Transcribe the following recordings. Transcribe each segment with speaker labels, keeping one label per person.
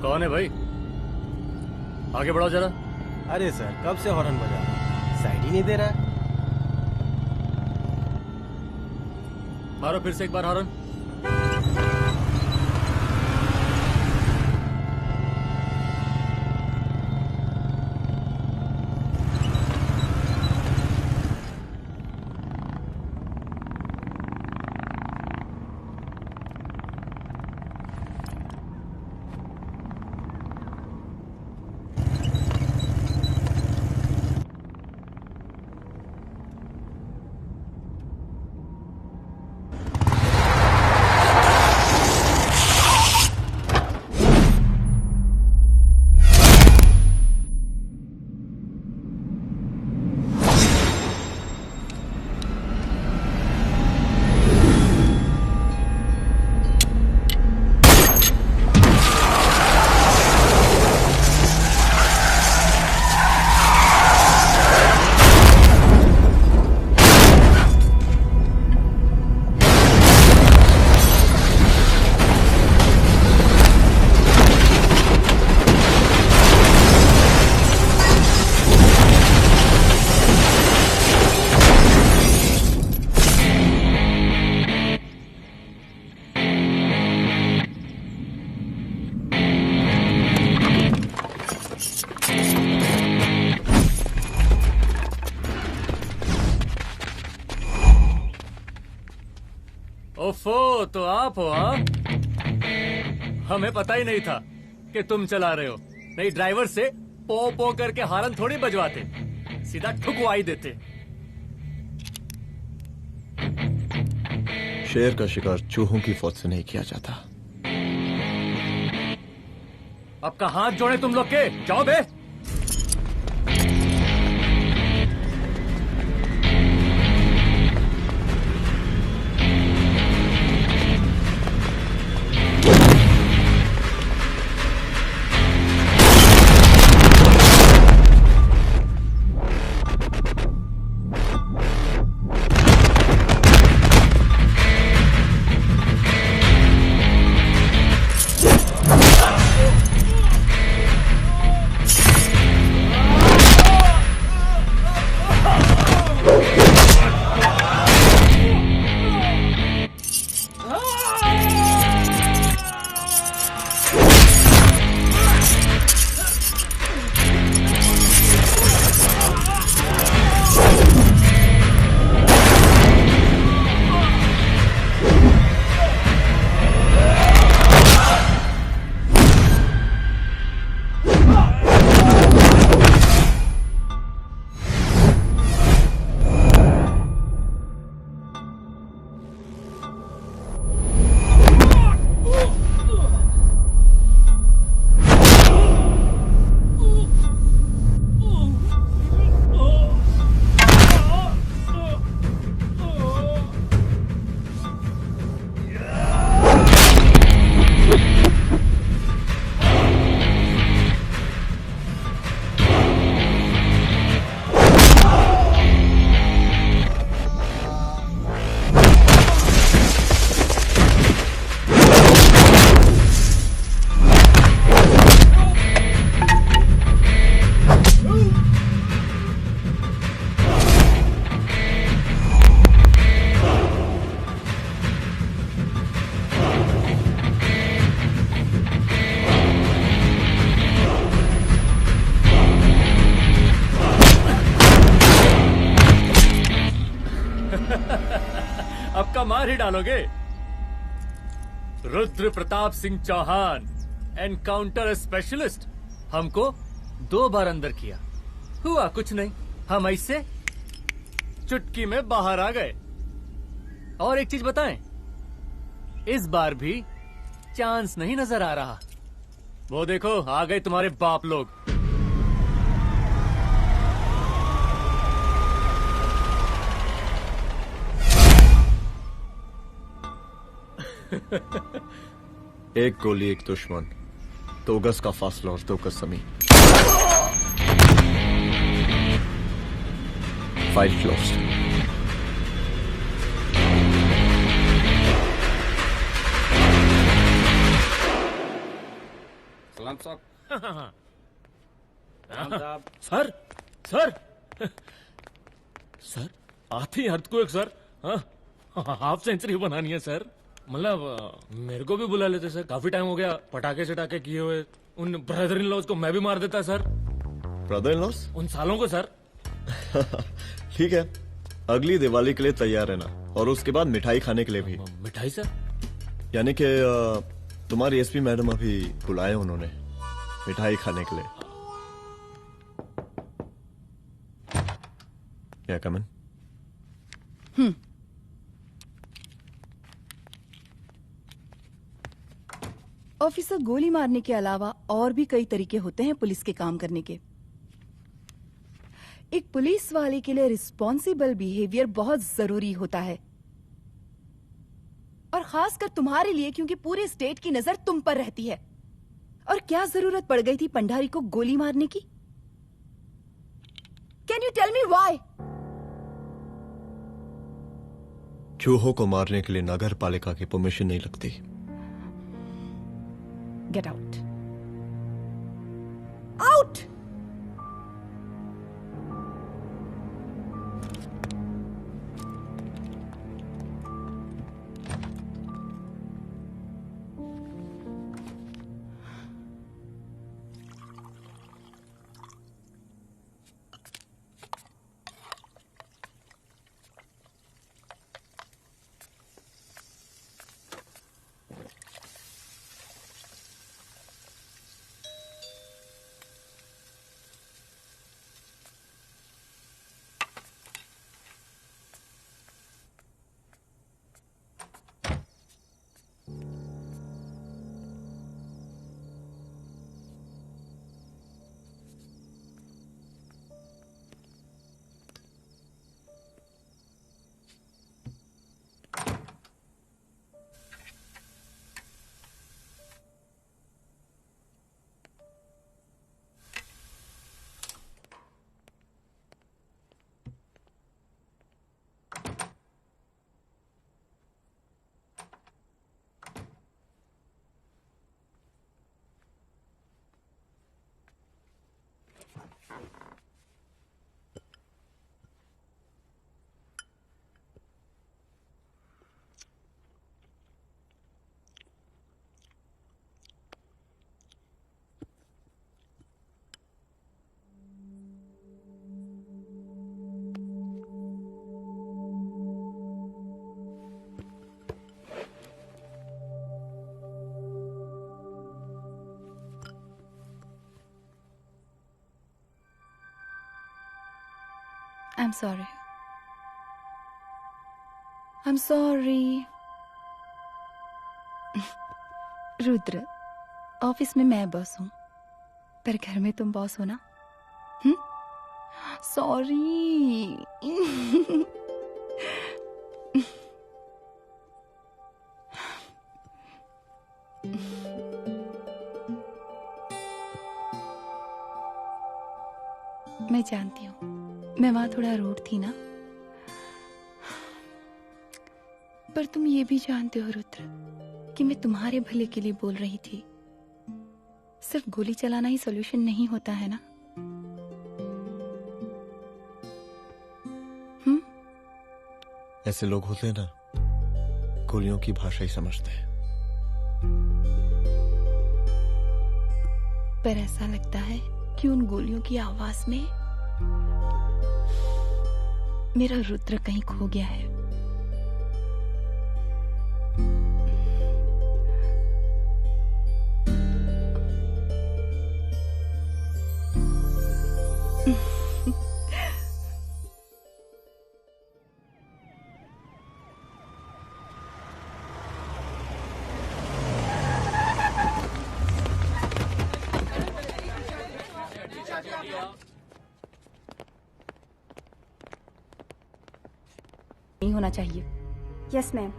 Speaker 1: कौन है भाई? आगे बढ़ाओ जरा।
Speaker 2: अरे सर कब से हॉर्न बजा रहा हूं, साइड ही नहीं दे रहा है।
Speaker 1: मारो फिर से एक बार हॉर्न। ओफो, तो आप हो? हमें पता ही नहीं था कि तुम चला रहे हो। नहीं ड्राइवर से पो पो करके हॉर्न थोड़ी बजवाते, सीधा ठुकवाई देते।
Speaker 3: शेर का शिकार चूहों की फौज से नहीं किया जाता।
Speaker 1: अब का हाथ जोड़े तुम लोग के, जाओ बे। मुक्का मार ही डालोगे। Rudra Pratap Singh Chauhan, encounter specialist. हमको 2 बार अंदर किया, हुआ कुछ नहीं। हम ऐसे चुटकी में बाहर आ गए। और एक चीज बताएं, इस बार भी चांस नहीं नजर आ रहा। वो देखो आ गए तुम्हारे बाप लोग।
Speaker 3: एक गोली एक दुश्मन, 2 गज का फासला और 2 गज जमीन। 5 closed।
Speaker 2: सलाम साहब।
Speaker 4: सर सर सर आती अर्थक्वेक सर। हाफ सेंचुरी बनानी है सर। मतलब मेरे को भी बुला लेते सर, काफी टाइम हो गया पटाखे सटाखे किए हुए। उन ब्रदर इन लॉज को मैं भी मार देता सर।
Speaker 3: Brother in loss?
Speaker 4: उन सालों को सर।
Speaker 3: ठीक है, अगली दिवाली के लिए तैयार रहना, और उसके बाद मिठाई खाने के लिए भी।
Speaker 4: मिठाई सर?
Speaker 3: यानी कि तुम्हारी एसपी मैडम अभी बुलाए उन्होंने मिठाई खाने के लिए। क्या कमन?
Speaker 5: ऑफिसर, गोली मारने के अलावा और भी कई तरीके होते हैं पुलिस के काम करने के। एक पुलिस वाले के लिए रिस्पॉन्सिबल बिहेवियर बहुत जरूरी होता है, और खासकर तुम्हारे लिए, क्योंकि पूरे स्टेट की नजर तुम पर रहती है। और क्या जरूरत पड़ गई थी पंडारी को गोली मारने की? Can you tell me why?
Speaker 3: चूहों को मारने के लिए नगर पालिका की परमिशन नहीं लगती।
Speaker 5: Get out. Out! I'm sorry. I'm sorry. Rudra, office में मैं बॉस हूँ, पर घर में तुम बॉस हो ना? सॉरी। मैं जानती हूँ, मैं वहां थोड़ा रूड थी ना, पर तुम ये भी जानते हो रुद्र कि मैं तुम्हारे भले के लिए बोल रही थी। सिर्फ गोली चलाना ही सॉल्यूशन नहीं होता है ना।
Speaker 3: ऐसे लोग होते हैं ना, गोलियों की भाषा ही समझते हैं।
Speaker 5: पर ऐसा लगता है कि उन गोलियों की आवाज में मेरा रुद्र कहीं खो गया है। नहीं होना चाहिए।
Speaker 6: Yes ma'am.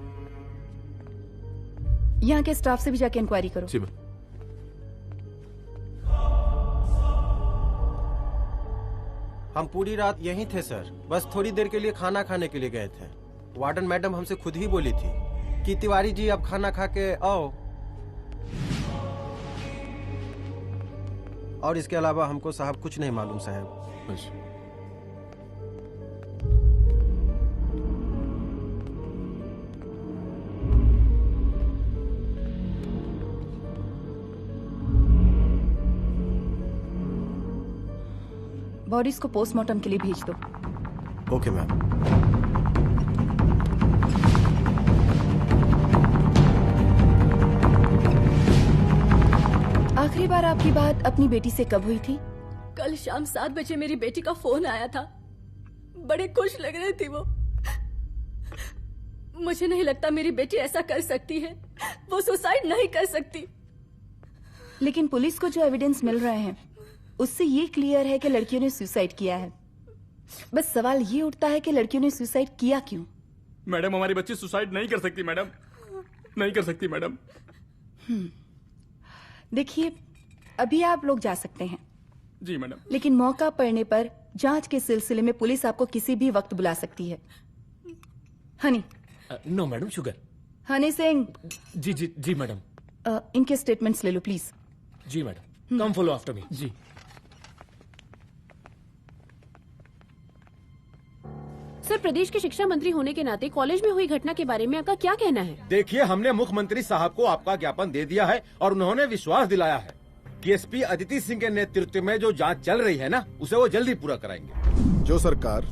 Speaker 5: यहाँ के स्टाफ से भी जाके इंक्वायरी करो।
Speaker 7: जी मैम।
Speaker 2: हम पूरी रात यहीं थे सर, बस थोड़ी देर के लिए खाना खाने के लिए गए थे। वार्डन मैडम हमसे खुद ही बोली थी कि तिवारी जी अब खाना खा के आओ, और इसके अलावा हमको साहब कुछ नहीं मालूम साहब।
Speaker 7: अच्छा।
Speaker 5: बॉडीज को पोस्टमार्टम के लिए भेज दो।
Speaker 2: Okay ma'am.
Speaker 5: आखिरी बार आपकी बात अपनी बेटी से कब हुई थी?
Speaker 6: कल शाम 7 बजे मेरी बेटी का फोन आया था। बड़े खुश लग रही थी वो। मुझे नहीं लगता मेरी बेटी ऐसा कर सकती है। वो सुसाइड नहीं कर सकती।
Speaker 5: लेकिन पुलिस को जो एविडेंस मिल रहे हैं उससे ये क्लियर है कि लड़कियों ने सुसाइड किया है। बस सवाल ये उठता है कि लड़कियों ने सुसाइड किया क्यों?
Speaker 8: मैडम हमारी बच्ची सुसाइड नहीं कर सकती मैडम, नहीं कर सकती मैडम।
Speaker 5: देखिए, अभी आप लोग जा सकते हैं।
Speaker 8: जी मैडम।
Speaker 5: लेकिन मौका पड़ने पर जांच के सिलसिले में पुलिस आपको किसी भी वक्त बुला सकती है। Honey.
Speaker 4: No madam, sugar.
Speaker 5: Honey Singh.
Speaker 4: जी जी जी मैडम।
Speaker 5: इनके स्टेटमेंट्स ले लो प्लीज।
Speaker 4: जी madam, come follow after me. जी।
Speaker 9: सर, प्रदेश के शिक्षा मंत्री होने के नाते कॉलेज में हुई घटना के बारे में आपका क्या कहना है?
Speaker 10: देखिए, हमने मुख्यमंत्री साहब को आपका ज्ञापन दे दिया है और उन्होंने विश्वास दिलाया है कि एसपी अदिति सिंह के नेतृत्व में जो जांच चल रही है ना, उसे वो जल्दी पूरा कराएंगे।
Speaker 11: जो सरकार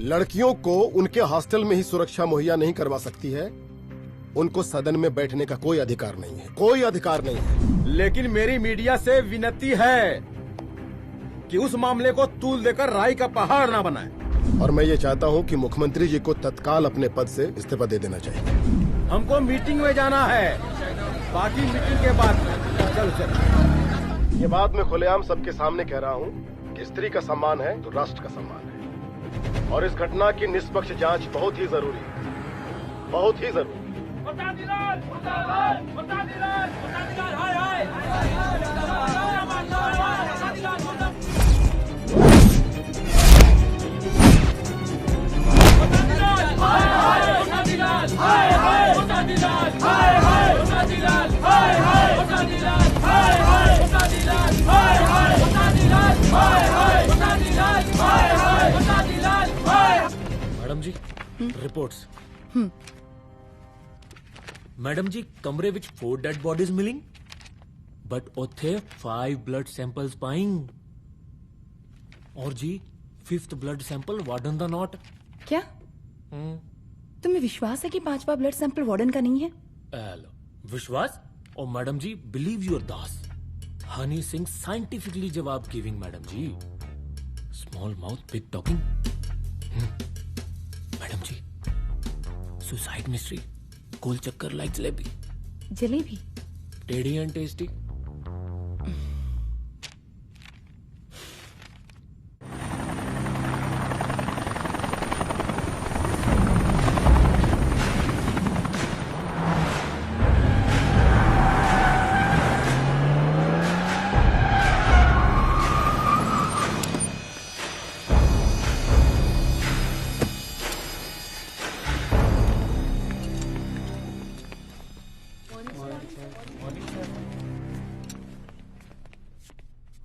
Speaker 11: लड़कियों को उनके हॉस्टल में ही सुरक्षा मुहैया नहीं करवा सकती है, उनको सदन में बैठने का कोई अधिकार नहीं है, कोई अधिकार नहीं है।
Speaker 10: लेकिन मेरी मीडिया से विनती है कि उस मामले को तूल देकर राई का पहाड़ ना बनाए।
Speaker 11: और मैं ये चाहता हूँ कि मुख्यमंत्री जी को तत्काल अपने पद से इस्तीफा दे देना चाहिए।
Speaker 10: हमको मीटिंग में जाना है, बाकी मीटिंग के बाद। चलो चलो।
Speaker 11: ये बात मैं खुलेआम सबके सामने कह रहा हूँ कि स्त्री का सम्मान है तो राष्ट्र का सम्मान है, और इस घटना की निष्पक्ष जांच बहुत ही जरूरी है, बहुत ही जरूरी।
Speaker 4: मैडम जी, रिपोर्ट्स। मैडम जी, कमरे विच 4 डेड बॉडीज मिलिंग, बट उथे 5 ब्लड सैंपल्स पाइंग। और जी 5th ब्लड सैंपल वार्डन दा नॉट।
Speaker 5: क्या तुम्हें विश्वास है कि 5वां ब्लड सैंपल वार्डन का नहीं है?
Speaker 4: विश्वास? और मैडम जी, बिलीव योर दास, हनी सिंह साइंटिफिकली जवाब गिविंग। मैडम जी, small mouth big talking. Madam जी, सुसाइड मिस्ट्री, गोल चक्कर लाइक जलेबी।
Speaker 5: जलेबी
Speaker 4: टेढ़ी एंड टेस्टी।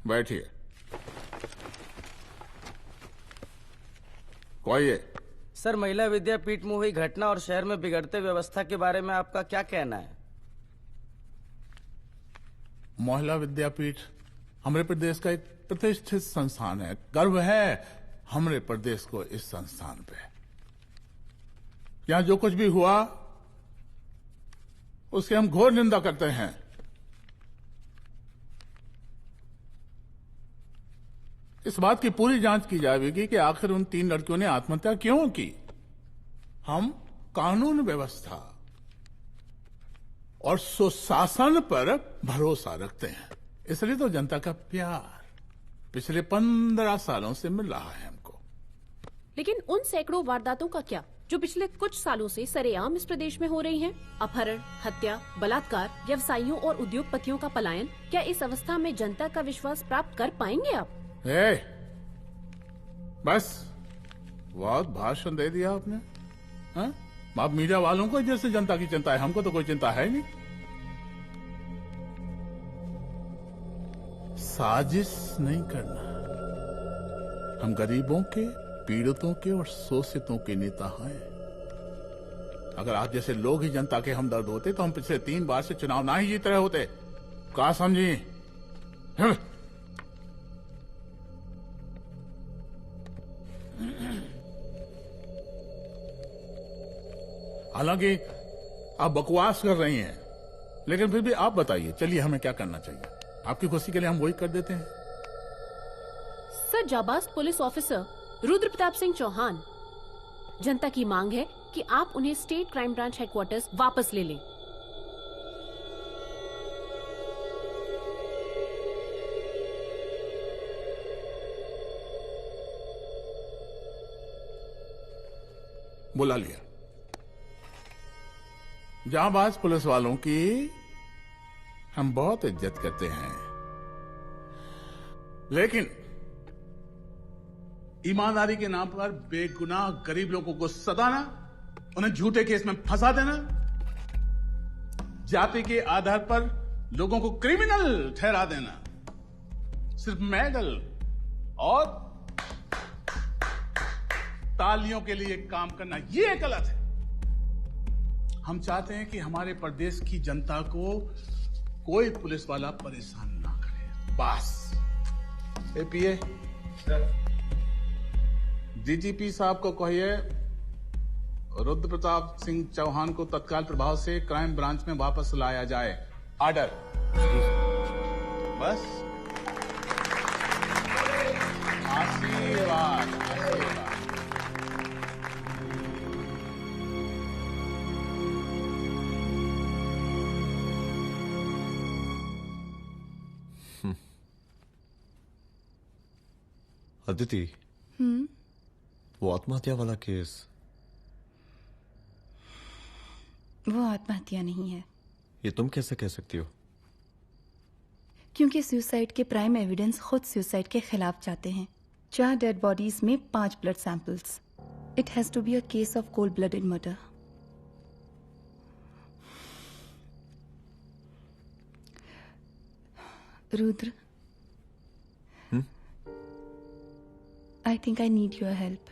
Speaker 12: बैठिए। कहिए।
Speaker 13: सर, महिला विद्यापीठ में हुई घटना और शहर में बिगड़ते व्यवस्था के बारे में आपका क्या कहना है?
Speaker 12: महिला विद्यापीठ हमारे प्रदेश का एक प्रतिष्ठित संस्थान है। गर्व है हमारे प्रदेश को इस संस्थान पे। यहाँ जो कुछ भी हुआ उसकी हम घोर निंदा करते हैं। इस बात की पूरी जांच की जाएगी कि आखिर उन 3 लड़कियों ने आत्महत्या क्यों की। हम कानून व्यवस्था और सुशासन पर भरोसा रखते हैं, इसलिए तो जनता का प्यार। पिछले 15 सालों से मिल रहा है हमको।
Speaker 9: लेकिन उन सैकड़ों वारदातों का क्या जो पिछले कुछ सालों से सरेआम इस प्रदेश में हो रही हैं? अपहरण, हत्या, बलात्कार, व्यवसायियों और उद्योगपतियों का पलायन। क्या इस अवस्था में जनता का विश्वास प्राप्त कर पाएंगे आप?
Speaker 12: बस बहुत भाषण दे दिया आपने। हाँ? आप मीडिया वालों को जैसे जनता की चिंता है, हमको तो कोई चिंता है नहीं। साजिश नहीं करना। हम गरीबों के, पीड़ितों के और शोषितों के नेता हैं। अगर आप जैसे लोग ही जनता के हमदर्द होते तो हम पिछले 3 बार से चुनाव ना ही जीत रहे होते। क्या समझी? हालांकि आप बकवास कर रही हैं, लेकिन फिर भी आप बताइए, चलिए हमें क्या करना चाहिए? आपकी खुशी के लिए हम वही कर देते हैं।
Speaker 9: सर, जाबाज पुलिस ऑफिसर रुद्र प्रताप सिंह चौहान, जनता की मांग है कि आप उन्हें स्टेट क्राइम ब्रांच हेडक्वार्टर्स वापस ले लें।
Speaker 12: बुला लिया। जाबाज पुलिस वालों की हम बहुत इज्जत करते हैं, लेकिन ईमानदारी के नाम पर बेगुनाह गरीब लोगों को सताना, उन्हें झूठे केस में फंसा देना, जाति के आधार पर लोगों को क्रिमिनल ठहरा देना, सिर्फ मेडल और तालियों के लिए काम करना, ये गलत है। हम चाहते हैं कि हमारे प्रदेश की जनता को कोई पुलिस वाला परेशान ना करे, बस। एपीए डीजीपी साहब को कहिए रुद्र प्रताप सिंह चौहान को तत्काल प्रभाव से क्राइम ब्रांच में वापस लाया जाए। ऑर्डर। बस। आशीर्वाद, आशीर्वाद।
Speaker 3: अदिति, वो आत्महत्या वाला केस,
Speaker 5: वो आत्महत्या नहीं है।
Speaker 3: ये तुम कैसे कह सकती हो?
Speaker 5: क्योंकि सुसाइड के प्राइम एविडेंस खुद सुसाइड के खिलाफ जाते हैं। 4 डेड बॉडीज में 5 blood samples. It has to be a case of cold blooded murder. Rudra, I think I need your help.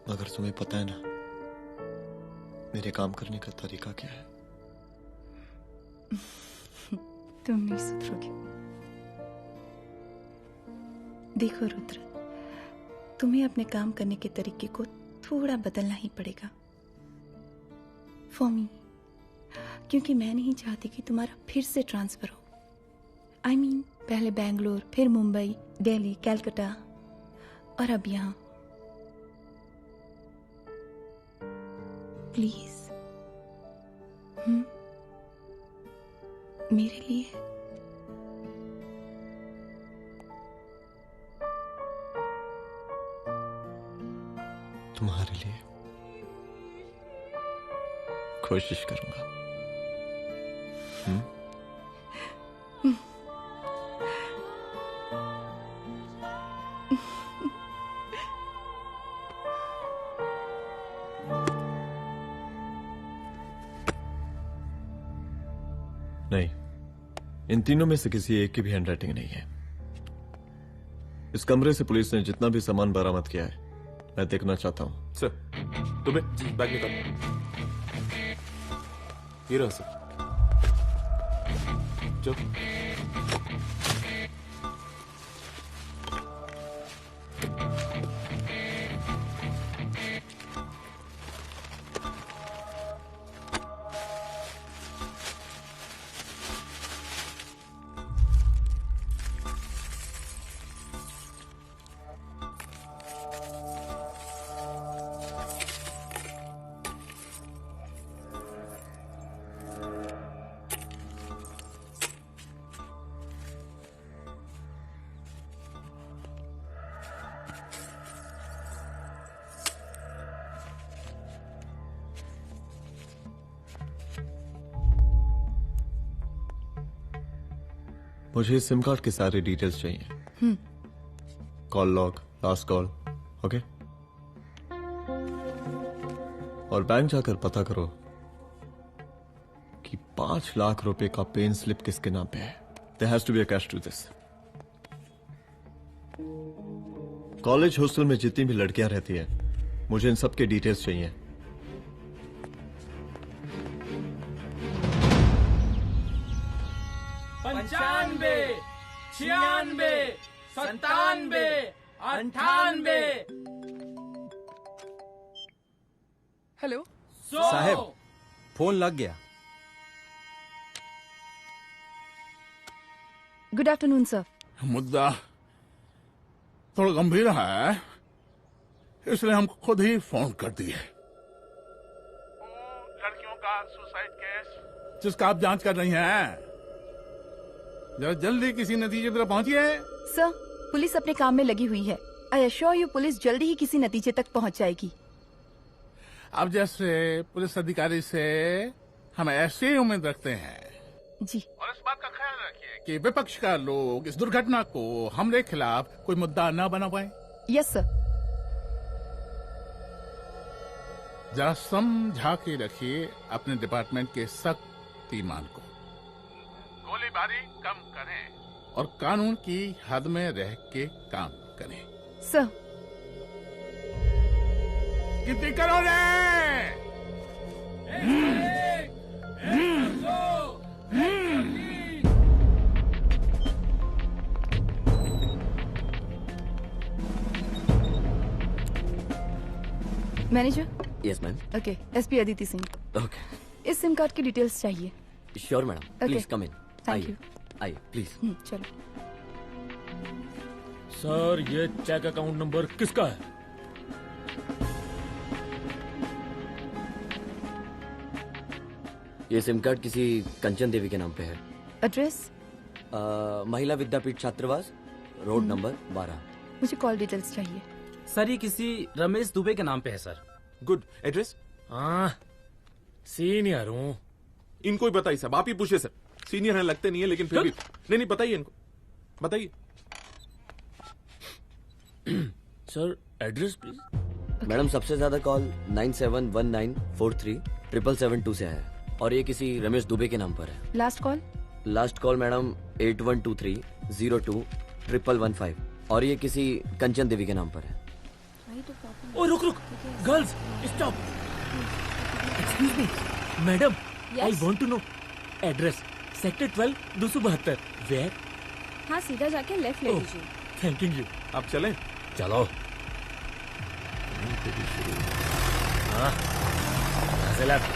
Speaker 3: मगर तुम्हें पता है ना मेरे काम करने का तरीका क्या है?
Speaker 5: तुम नहीं सुधरोगे। देखो रुद्र, तुम्हें अपने काम करने के तरीके को थोड़ा बदलना ही पड़ेगा फॉर मी, क्योंकि मैं नहीं चाहती कि तुम्हारा फिर से ट्रांसफर हो। I mean, पहले बेंगलोर, फिर मुंबई, दिल्ली, कलकत्ता और अब यहां। प्लीज मेरे लिए।
Speaker 3: तुम्हारे लिए कोशिश करूंगा। नहीं, इन तीनों में से किसी एक की भी हैंडराइटिंग नहीं है। इस कमरे से पुलिस ने जितना भी सामान बरामद किया है मैं देखना चाहता हूं।
Speaker 8: सर, तुम्हें बैग निकाल। ये रहा सर। चलो।
Speaker 3: मुझे सिम कार्ड के सारे डिटेल्स चाहिए। Call log, last call, okay? और बैंक जाकर पता करो कि 5 लाख रुपए का पेन स्लिप किसके नाम पे है। There has to be a cash to this. College hostel में जितनी भी लड़कियां रहती हैं, मुझे इन सब के डिटेल्स चाहिए।
Speaker 13: पंचानवे, 96, 97, 98।
Speaker 7: हेलो
Speaker 2: साहब, फोन लग गया।
Speaker 7: Good afternoon sir.
Speaker 12: मुद्दा थोड़ा गंभीर है, इसलिए हम खुद ही फोन कर दिए। लड़कियों का सुसाइड केस जिसका आप जांच कर रही हैं, जरा जल्दी किसी नतीजे पर पहुंचिए।
Speaker 7: सर, पुलिस अपने काम में लगी हुई है। आई एश्योर यू पुलिस जल्दी ही किसी नतीजे तक पहुंच जाएगी।
Speaker 12: अब जैसे पुलिस अधिकारी से हम ऐसी ही उम्मीद रखते हैं
Speaker 7: जी।
Speaker 12: और इस बात का ख्याल रखिए कि विपक्ष का लोग इस दुर्घटना को हमले के खिलाफ कोई मुद्दा न बना पाए।
Speaker 7: Yes sir.
Speaker 12: जरा समझा के रखिए अपने डिपार्टमेंट के शक्तिमान को। गोलीबारी कम करें और कानून की हद में रह के काम करें।
Speaker 7: सर।
Speaker 12: कितनी करोगे?
Speaker 7: Manager.
Speaker 14: Yes ma'am.
Speaker 7: Okay, SP Aditi Singh.
Speaker 14: Okay.
Speaker 7: इस सिम कार्ड की डिटेल्स चाहिए।
Speaker 14: Sure madam, please come in.
Speaker 7: Thank you.
Speaker 14: आइए प्लीज।
Speaker 7: चलो।
Speaker 4: सर, ये चेक अकाउंट नंबर किसका है?
Speaker 14: ये सिम कार्ड किसी कंचन देवी के नाम पे है।
Speaker 7: एड्रेस?
Speaker 14: महिला विद्यापीठ छात्रावास, रोड नंबर 12।
Speaker 7: मुझे कॉल डिटेल्स चाहिए।
Speaker 13: सर, ये किसी रमेश दुबे के नाम पे है सर।
Speaker 8: गुड। एड्रेस?
Speaker 4: हाँ, सीनियर हूँ।
Speaker 8: इनको ही बताइए साहब, आप ही पूछिए सर। सीनियर हैं लगते नहीं है, लेकिन फिर भी नहीं बताइए इनको, बताइए।
Speaker 4: Sir, address please.
Speaker 14: मैडम, सबसे ज्यादा कॉल 9719437772 से आया है और ये किसी रमेश दुबे के नाम पर है।
Speaker 7: Last call?
Speaker 14: Last call madam 8123021115 और ये किसी कंचन देवी के नाम पर है।
Speaker 4: ओ रुक, girls stop. Excuse me madam, I want to know address. Sector 12 272। Where?
Speaker 6: हाँ, सीधा जाके लेफ्ट ले लीजिए।
Speaker 4: Thank you.
Speaker 8: आप चलें?
Speaker 4: चलो। हाँ, यहाँ से लेफ्ट।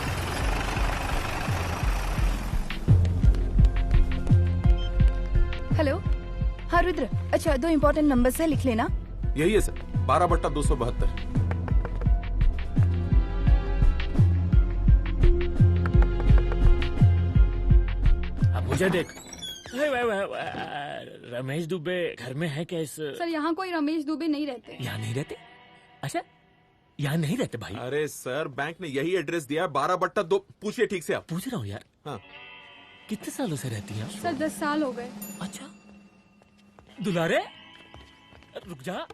Speaker 7: हेलो। हाँ रुद्र, अच्छा 2 इम्पोर्टेंट नंबर से लिख लेना।
Speaker 8: यही है सर, 12/272।
Speaker 4: अब मुझे देख। रमेश दुबे घर में है क्या? इस
Speaker 6: सर, यहाँ कोई रमेश दुबे नहीं रहते।
Speaker 4: यहाँ नहीं रहते? अच्छा, यहाँ नहीं रहते भाई।
Speaker 8: अरे सर, बैंक ने यही एड्रेस दिया है, 12/2। पूछिए ठीक से आप।
Speaker 4: पूछ रहा हूँ यार।
Speaker 8: हाँ।
Speaker 4: कितने सालों से रहती हैं?
Speaker 6: सर 10 साल हो गए।
Speaker 4: अच्छा, दुलारे रुक जा।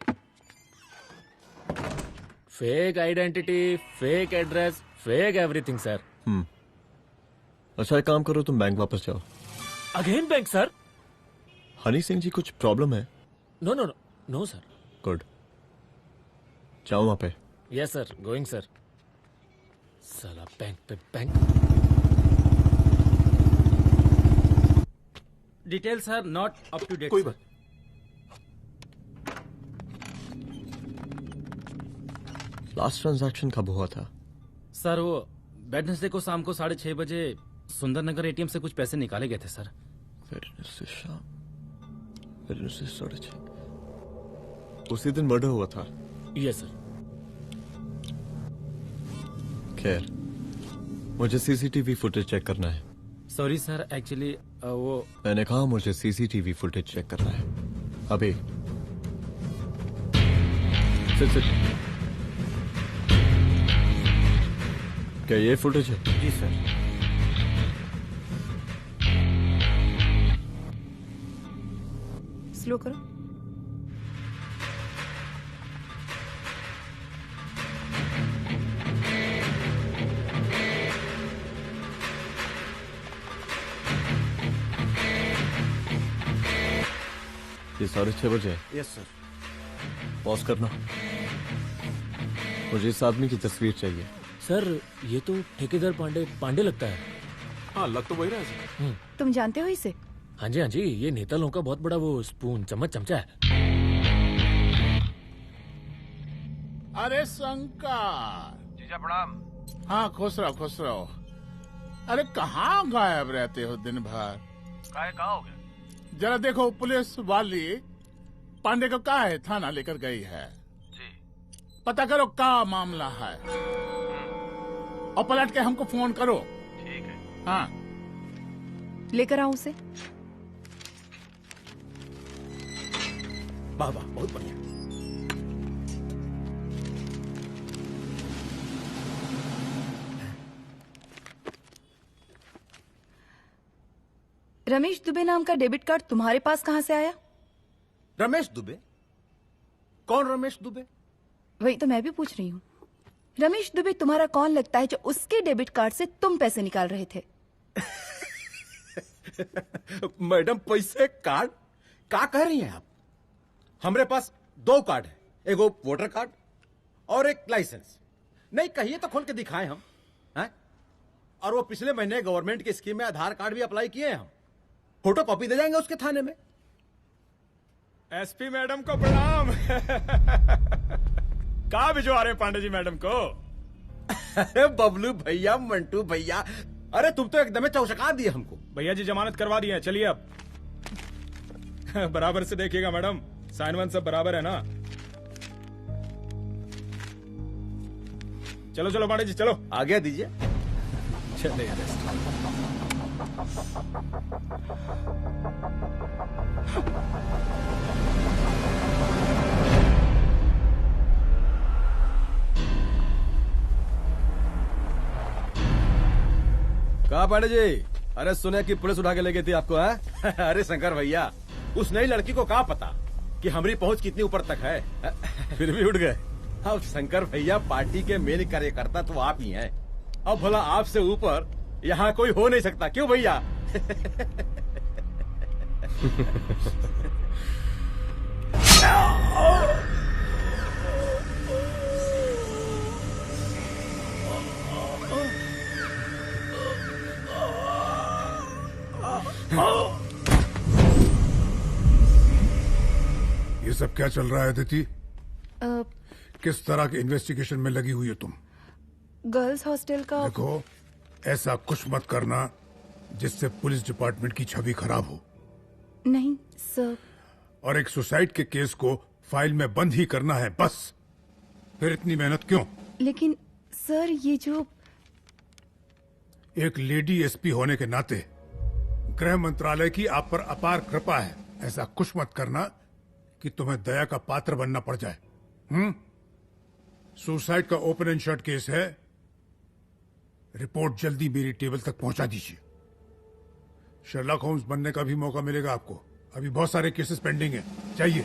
Speaker 4: Fake identity, fake address, fake everything sir.
Speaker 3: अच्छा, एक काम करो, तुम बैंक वापस जाओ।
Speaker 4: Again bank sir?
Speaker 3: Honey Singh जी, कुछ प्रॉब्लम है?
Speaker 4: No no no no sir.
Speaker 3: Good, जाओ वहां पे।
Speaker 4: Yes sir, going sir. साला बैंक पे bank.
Speaker 13: Detail sir not up to date.
Speaker 8: कोई बात।
Speaker 3: लास्ट ट्रांजैक्शन कब हुआ था?
Speaker 13: सर, वो वेडनेसडे को शाम को 6:30 बजे सुंदरनगर एटीएम से कुछ पैसे निकाले गए थे सर।
Speaker 3: वेडनेसडे शाम, वेडनेसडे 6:30। उसी दिन मर्डर हुआ था?
Speaker 4: Yes sir.
Speaker 3: खैर, मुझे सीसीटीवी फुटेज चेक करना है।
Speaker 13: सॉरी सर, एक्चुअली वो
Speaker 3: मैंने कहा मुझे सीसीटीवी फुटेज चेक करना है अभी। सिट। क्या ये फुटेज है?
Speaker 2: जी सर।
Speaker 7: स्लो करो।
Speaker 3: ये 6:30 बजे।
Speaker 2: Yes sir.
Speaker 3: पॉज करना। मुझे इस आदमी की तस्वीर चाहिए।
Speaker 4: सर ये तो ठेकेदार पांडे लगता है।
Speaker 8: हाँ लग तो वही रहा है सर।
Speaker 7: तुम जानते हो इसे?
Speaker 4: हाँ जी, ये नेता लोगों का बहुत बड़ा वो स्पून चमचा है।
Speaker 12: अरे शंकर।
Speaker 15: जीजा प्रणाम।
Speaker 12: हाँ खुश रहो। अरे कहाँ गायब रहते हो दिन भर?
Speaker 15: कहाँ हो गया?
Speaker 12: जरा देखो पुलिस वाली पांडे को कहा है थाना लेकर गई है।
Speaker 15: जी।
Speaker 12: पता करो क्या मामला है और पलट के हमको फोन करो।
Speaker 15: ठीक है।
Speaker 12: हाँ
Speaker 7: लेकर आओ उसे।
Speaker 10: वाह वाह बहुत बढ़िया।
Speaker 7: रमेश दुबे नाम का डेबिट कार्ड तुम्हारे पास कहां से आया?
Speaker 10: रमेश दुबे? कौन रमेश दुबे?
Speaker 7: वही तो मैं भी पूछ रही हूँ। रमेश दुबे तुम्हारा कौन लगता है जो उसके डेबिट कार्ड से तुम पैसे निकाल रहे थे?
Speaker 10: मैडम पैसे कार्ड क्या कह रही हैं आप? हमारे पास 2 कार्ड है, एक वोटर कार्ड और एक लाइसेंस। नहीं कहिए तो खोल के दिखाएं हम हैं? और वो पिछले महीने गवर्नमेंट की स्कीम में आधार कार्ड भी अप्लाई किए हैं हम। फोटो कॉपी दे जाएंगे उसके थाने में।
Speaker 16: एसपी मैडम को प्रणाम। कहाँ भिजवा रहे पांडे जी मैडम को?
Speaker 10: अरे बबलू भैया, मंटू भैया, अरे तुम तो एकदम चौचका दिए हमको।
Speaker 16: भैया जी जमानत करवा दी है, चलिए अब। बराबर से देखिएगा मैडम, साइन वन सब बराबर है ना? चलो पांडे जी चलो।
Speaker 10: आगे दीजिए।
Speaker 16: चलिए।
Speaker 10: कहा पांडे जी? अरे सुने कि पुलिस उठा के ले गई थी आपको है? अरे शंकर भैया, उस नई लड़की को क्या पता कि हमारी पहुंच कितनी ऊपर तक है। फिर भी उठ गए। अब शंकर भैया पार्टी के मेन कार्यकर्ता तो आप ही हैं। अब भला आपसे ऊपर यहाँ कोई हो नहीं सकता, क्यों भैया?
Speaker 17: ये सब क्या चल रहा है अदिति? किस तरह के इन्वेस्टिगेशन में लगी हुई है तुम?
Speaker 7: गर्ल्स हॉस्टल का।
Speaker 17: देखो ऐसा कुछ मत करना जिससे पुलिस डिपार्टमेंट की छवि खराब हो।
Speaker 7: नहीं सर।
Speaker 17: और एक सुसाइड के केस को फाइल में बंद ही करना है बस। फिर इतनी मेहनत क्यों?
Speaker 7: लेकिन सर ये जो
Speaker 17: एक लेडी एसपी होने के नाते गृह मंत्रालय की आप पर अपार कृपा है। ऐसा कुछ मत करना कि तुम्हें दया का पात्र बनना पड़ जाए। सुसाइड का ओपन एंड शट केस है। रिपोर्ट जल्दी मेरी टेबल तक पहुंचा दीजिए। शर्लॉक होम्स बनने का भी मौका मिलेगा आपको। अभी बहुत सारे केसेस पेंडिंग हैं। चाहिए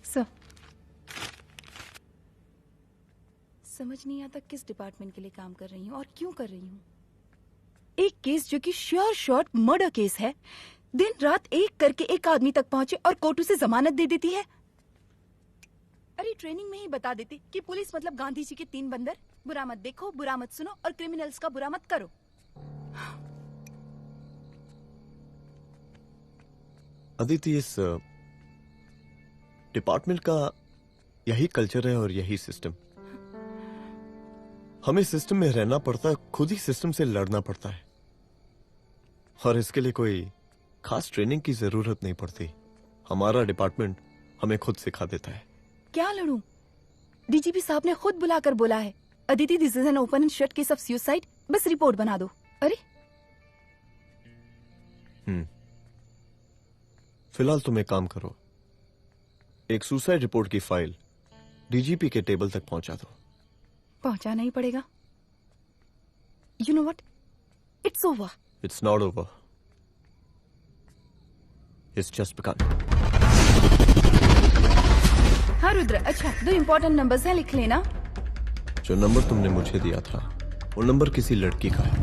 Speaker 7: सर। समझ नहीं आता किस डिपार्टमेंट के लिए काम कर रही हूँ और क्यों कर रही हूँ। एक केस जो कि श्योर शॉट मर्डर केस है, दिन रात एक करके एक आदमी तक पहुंचे और कोर्ट उसे जमानत दे देती है। अरे ट्रेनिंग में ही बता देते कि पुलिस मतलब गांधी जी के 3 बंदर, बुरा मत देखो, बुरा मत सुनो और क्रिमिनल्स का बुरा मत करो।
Speaker 3: अदिति, इस डिपार्टमेंट का यही कल्चर है और यही सिस्टम। हमें सिस्टम में रहना पड़ता है, खुद ही सिस्टम से लड़ना पड़ता है और इसके लिए कोई खास ट्रेनिंग की जरूरत नहीं पड़ती। हमारा डिपार्टमेंट हमें खुद सिखा देता है।
Speaker 7: क्या लड़ूं? डीजीपी साहब ने खुद बुलाकर बोला है, Aditi this is an open and shut case of suicide, बस रिपोर्ट बना दो। अरे
Speaker 3: फिलहाल तुम एक काम करो, एक सुसाइड रिपोर्ट की फाइल डीजीपी के टेबल तक पहुंचा दो।
Speaker 7: पहुंचाना ही पड़ेगा। You know what, it's over.
Speaker 3: It's not over. It's just begun.
Speaker 7: हाँ रुद्र, अच्छा 2 इम्पोर्टेंट नंबर्स हैं, लिख लेना।
Speaker 3: जो नंबर तुमने मुझे दिया था वो नंबर किसी लड़की का है,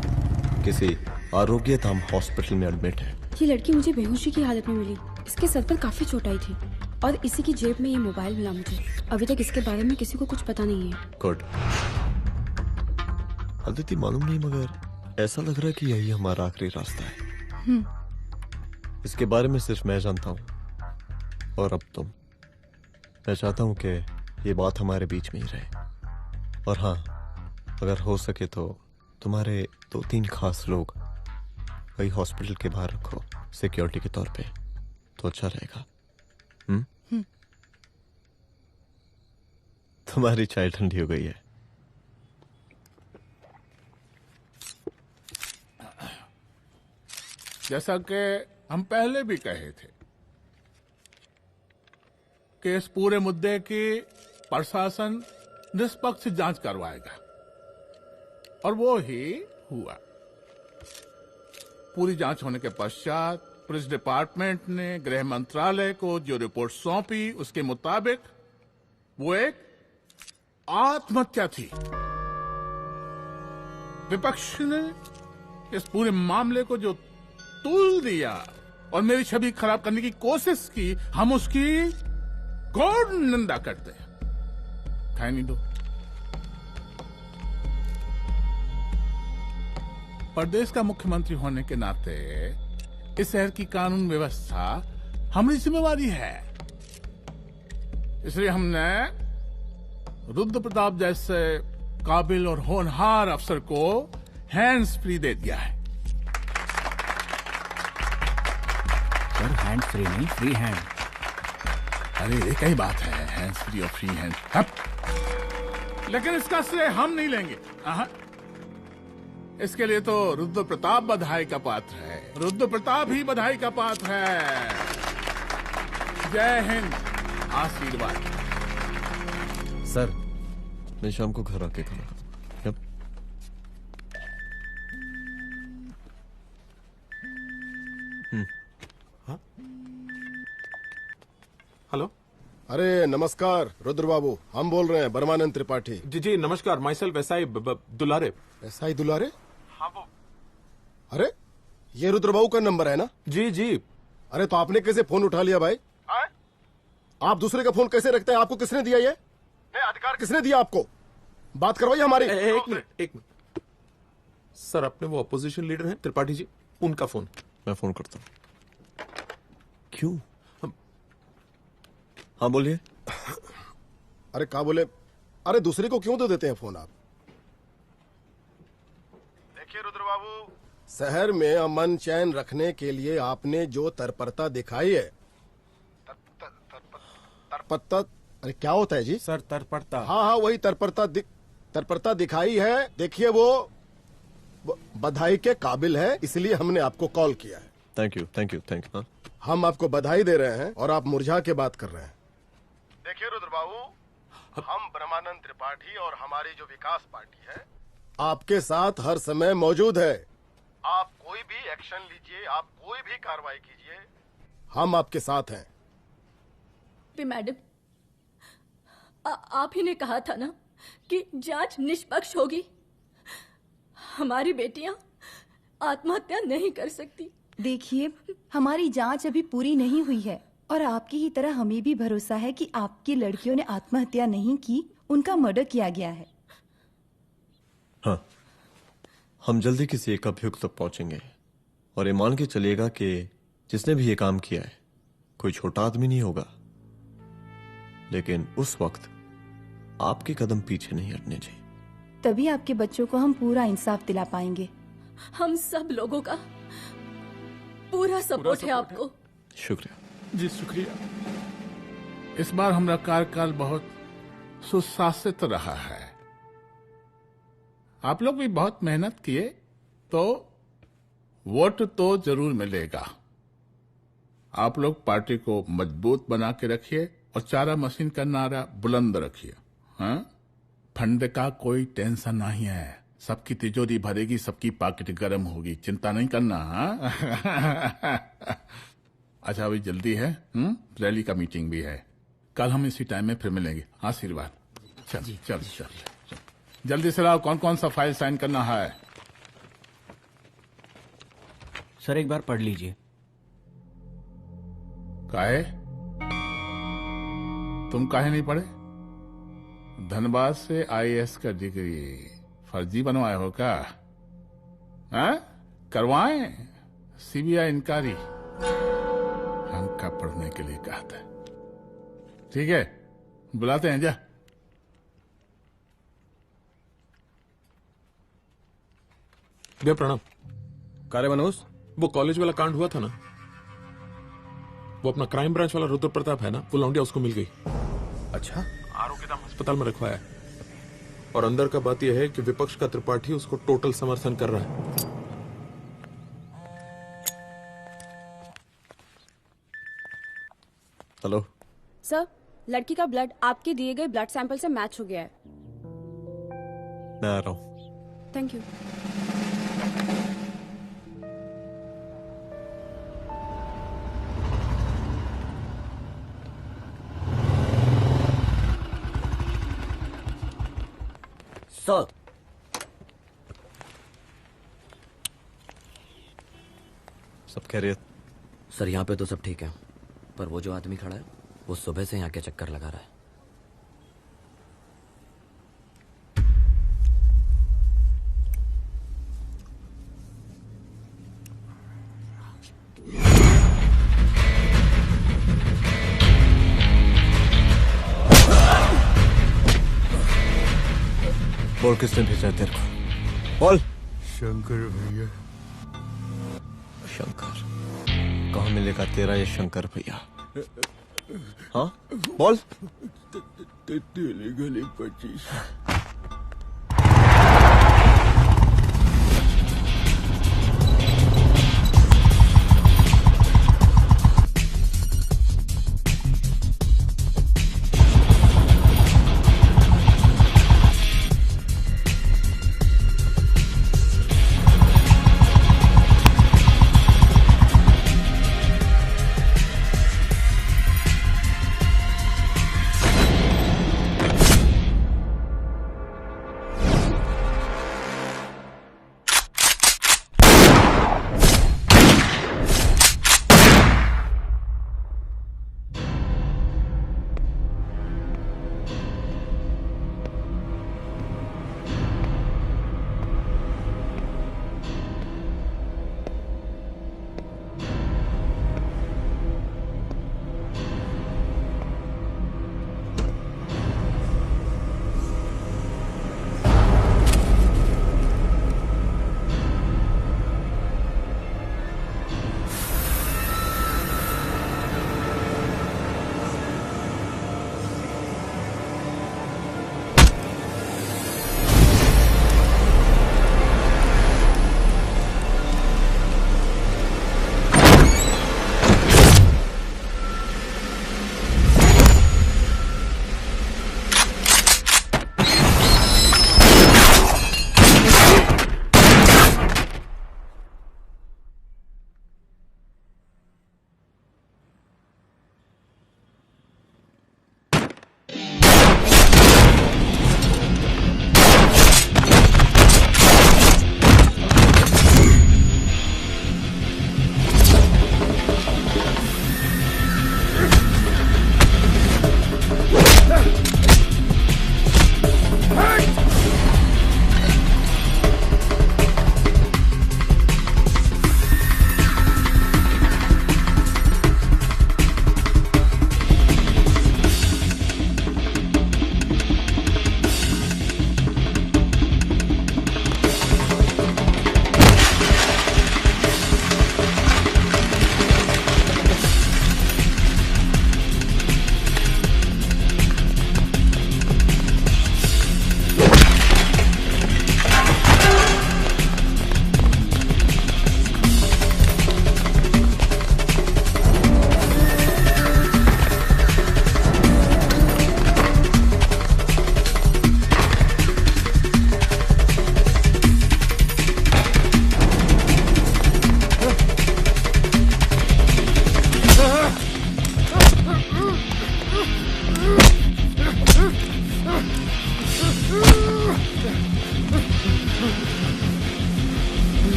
Speaker 3: किसी आरोग्य धाम हॉस्पिटल में एडमिट है।
Speaker 18: ये लड़की मुझे बेहोशी की हालत में मिली। इसके सर पर काफी चोट आई थी और इसी की जेब में ये मोबाइल मिला मुझे। अभी तक इसके बारे में किसी को कुछ पता नहीं है।
Speaker 3: गुड। अदिति मालूम नहीं, मगर ऐसा लग रहा है कि यही हमारा आखिरी रास्ता है। इसके बारे में सिर्फ मैं जानता हूँ और अब तुम। मैं चाहता हूँ कि ये बात हमारे बीच में ही रहे। और हाँ, अगर हो सके तो तुम्हारे 2-3 खास लोग वही हॉस्पिटल के बाहर रखो सिक्योरिटी के तौर पे, तो अच्छा रहेगा। तुम्हारी चाय ठंडी हो गई है।
Speaker 12: जैसा कि हम पहले भी कहे थे कि इस पूरे मुद्दे की प्रशासन निष्पक्ष जांच करवाएगा, और वो ही हुआ। पूरी जांच होने के पश्चात पुलिस डिपार्टमेंट ने गृह मंत्रालय को जो रिपोर्ट सौंपी उसके मुताबिक वो एक आत्महत्या थी। विपक्ष ने इस पूरे मामले को जो तूल दिया और मेरी छवि खराब करने की कोशिश की, हम उसकी घोर निंदा करते हैं। खाए नहीं दो। प्रदेश का मुख्यमंत्री होने के नाते इस शहर की कानून व्यवस्था हमारी जिम्मेवारी है। इसलिए हमने रुद्र प्रताप जैसे काबिल और होनहार अफसर को हैंड्स फ्री दे दिया है।
Speaker 10: सर हैंड्स फ्री नहीं, फ्री हैंड।
Speaker 12: अरे एक ही बात है, हैंड्स फ्री और फ्री हैंड। लेकिन इसका श्रेय हम नहीं लेंगे। इसके लिए तो रुद्र प्रताप बधाई का पात्र है। रुद्र प्रताप ही बधाई का पात्र है। जय हिंद। आशीर्वाद।
Speaker 3: सर, मैं शाम को घर आके खाना खाऊंगा।
Speaker 8: हेलो।
Speaker 11: अरे नमस्कार रुद्र बाबू, हम बोल रहे हैं ब्रह्मानंद त्रिपाठी।
Speaker 8: जी जी नमस्कार। माइसेल्फ एसआई दुलारे।
Speaker 11: एसआई दुलारे? हाँ वो। अरे ये रुद्र बाबू का नंबर है ना?
Speaker 8: जी जी।
Speaker 11: अरे तो आपने कैसे फोन उठा लिया भाई? आप दूसरे का फोन कैसे रखते हैं? आपको किसने दिया ये अधिकार? किसने दिया आपको? बात करवाइए हमारी।
Speaker 8: एक मिनट। सर अपने वो अपोजिशन लीडर हैं त्रिपाठी जी, उनका फोन।
Speaker 3: मैं फोन करता हूँ। क्यों? हाँ बोलिए।
Speaker 11: अरे क्या बोले? अरे दूसरे को क्यों दे देते हैं फोन आप? देखिए रुद्र बाबू, शहर में अमन चैन रखने के लिए आपने जो तत्परता दिखाई है। तत्परता? अरे क्या होता है जी?
Speaker 2: सर तत्परता।
Speaker 11: हाँ वही तत्परता दिखाई है। देखिए वो बधाई के काबिल है, इसलिए हमने आपको कॉल किया है।
Speaker 3: Thank you.
Speaker 11: हम आपको बधाई दे रहे हैं और आप मुरझा के बात कर रहे हैं। देखिए रुद्र बाबू, हम ब्रह्मानंद त्रिपाठी और हमारी जो विकास पार्टी है आपके साथ हर समय मौजूद है। आप कोई भी एक्शन लीजिए, आप कोई भी कार्रवाई कीजिए, हम आपके साथ हैं।
Speaker 6: मैडम, आप ही ने कहा था ना कि जांच निष्पक्ष होगी। हमारी बेटियां आत्महत्या नहीं कर सकती।
Speaker 7: देखिए, हमारी जांच अभी पूरी नहीं हुई है और आपकी ही तरह हमें भी भरोसा है कि आपकी लड़कियों ने आत्महत्या नहीं की, उनका मर्डर किया गया है।
Speaker 3: हाँ, हम जल्दी किसी एक अभियुक्त तक पहुंचेंगे और ये मान के चलिएगा कि जिसने भी ये काम किया है कोई छोटा आदमी नहीं होगा। लेकिन उस वक्त आपके कदम पीछे नहीं हटने चाहिए।
Speaker 7: तभी आपके बच्चों को हम पूरा इंसाफ दिला पाएंगे।
Speaker 6: हम सब लोगों का पूरा सपोर्ट है आपको।
Speaker 3: शुक्रिया
Speaker 12: जी, शुक्रिया। इस बार हमारा कार्यकाल बहुत सुशासित रहा है। आप लोग भी बहुत मेहनत किए तो वोट तो जरूर मिलेगा। आप लोग पार्टी को मजबूत बना के रखिए और चारा मशीन का नारा बुलंद रखिए। हाँ, फंड का कोई टेंशन नहीं है। सबकी तिजोरी भरेगी, सबकी पॉकेट गर्म होगी, चिंता नहीं करना। हाँ? अच्छा अभी जल्दी है, रैली का मीटिंग भी है। कल हम इसी टाइम में फिर मिलेंगे। आशीर्वाद। चल चल चल जल्दी से लाओ, कौन कौन सा फाइल साइन करना है।
Speaker 19: सर एक बार पढ़ लीजिए।
Speaker 12: काहे? तुम काहे नहीं पढ़े? धनबाद से आईएएस का डिग्री फर्जी बनवाए हो क्या? हाँ? करवाएं सीबीआई इंक्वायरी। हमका पढ़ने के लिए कहा था। ठीक है, बुलाते हैं। जा
Speaker 8: भैया प्रणाम।
Speaker 10: कार्य मनोज,
Speaker 8: वो कॉलेज वाला कांड हुआ था ना, वो अपना क्राइम ब्रांच वाला रुद्र प्रताप है ना, वो लौंडिया उसको मिल गई।
Speaker 10: अच्छा?
Speaker 8: आरोग्यधाम अस्पताल में रखवाया है। और अंदर का बात यह है कि विपक्ष का त्रिपाठी उसको टोटल समर्थन कर रहा है।
Speaker 3: हेलो
Speaker 18: सर, लड़की का ब्लड आपके दिए गए ब्लड सैंपल से मैच हो गया है।
Speaker 3: मैं आ रहा हूँ।
Speaker 18: Thank you.
Speaker 14: सर,
Speaker 3: सब खैरियत?
Speaker 14: सर यहाँ पे तो सब ठीक है, पर वो जो आदमी खड़ा है वो सुबह से यहाँ के चक्कर लगा रहा है।
Speaker 3: बोल किसने भेजा तेरे को? बोल।
Speaker 17: शंकर भैया।
Speaker 3: शंकर? कहाँ मिलेगा तेरा ये शंकर भैया? हाँ बोल।
Speaker 17: गली 25।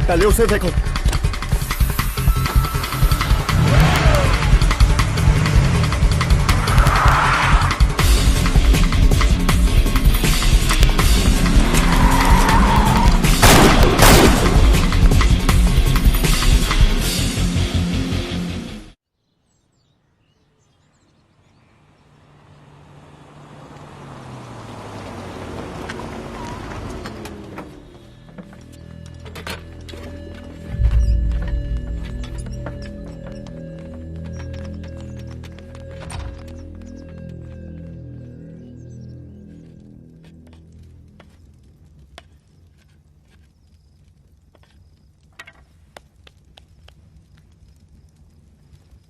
Speaker 3: पहले उसे देखो।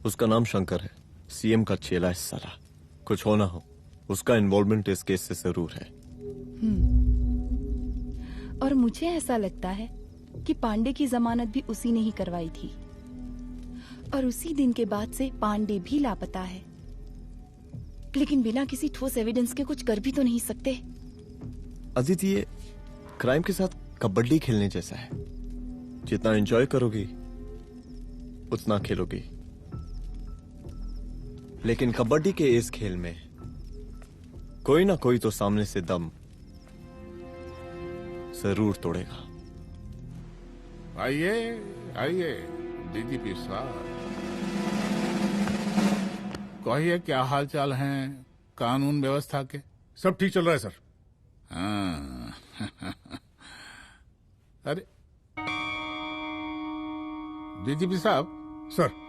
Speaker 3: उसका नाम शंकर है, सीएम का चेला है साला। कुछ हो ना हो, उसका इन्वॉल्वमेंट इस केस से जरूर है।
Speaker 7: और मुझे ऐसा लगता है कि पांडे की जमानत भी उसी ने ही करवाई थी, और उसी दिन के बाद से पांडे भी लापता है। लेकिन बिना किसी ठोस एविडेंस के कुछ कर भी तो नहीं सकते।
Speaker 3: अदिति, ये क्राइम के साथ कबड्डी खेलने जैसा है। जितना एंजॉय करोगी उतना खेलोगी, लेकिन कबड्डी के इस खेल में कोई ना कोई तो सामने से दम जरूर तोड़ेगा।
Speaker 12: आइए आइए डीजीपी साहब, कहिए क्या हाल चाल हैं कानून व्यवस्था के?
Speaker 17: सब ठीक चल रहा है सर।
Speaker 12: हाँ। अरे डीजीपी साहब।
Speaker 17: सर।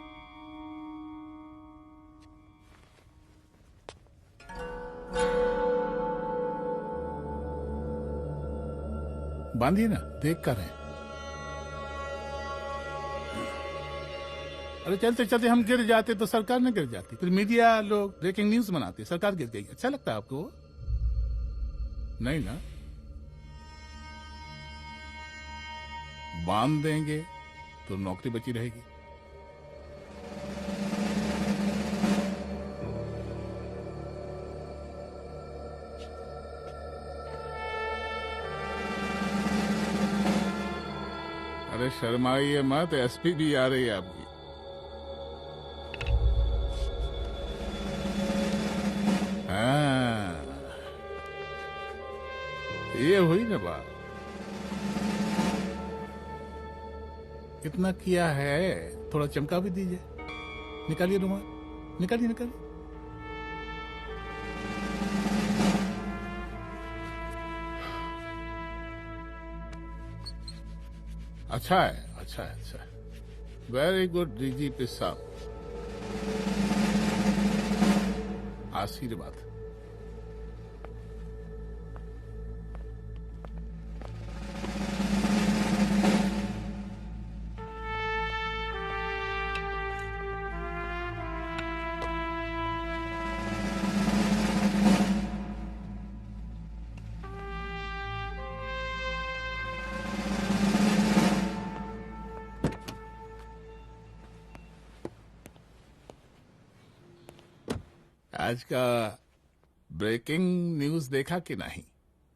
Speaker 12: बांधिए ना, देख कर रहे। अरे चलते चलते हम गिर जाते तो सरकार न गिर जाती, फिर मीडिया लोग ब्रेकिंग न्यूज बनाते, सरकार गिर गई। अच्छा लगता है आपको? नहीं ना? बांध देंगे तो नौकरी बची रहेगी। अरे शर्माइए मत, एसपी भी आ रही है आपकी। हाँ, ये हुई ना बात। कितना किया है, थोड़ा चमका भी दीजिए। निकालिए रुमाल, निकालिए निकालिए। अच्छा है, अच्छा है, अच्छा है। वेरी गुड डीजीपी साहब, आशीर्वाद। आज का ब्रेकिंग न्यूज देखा कि नहीं?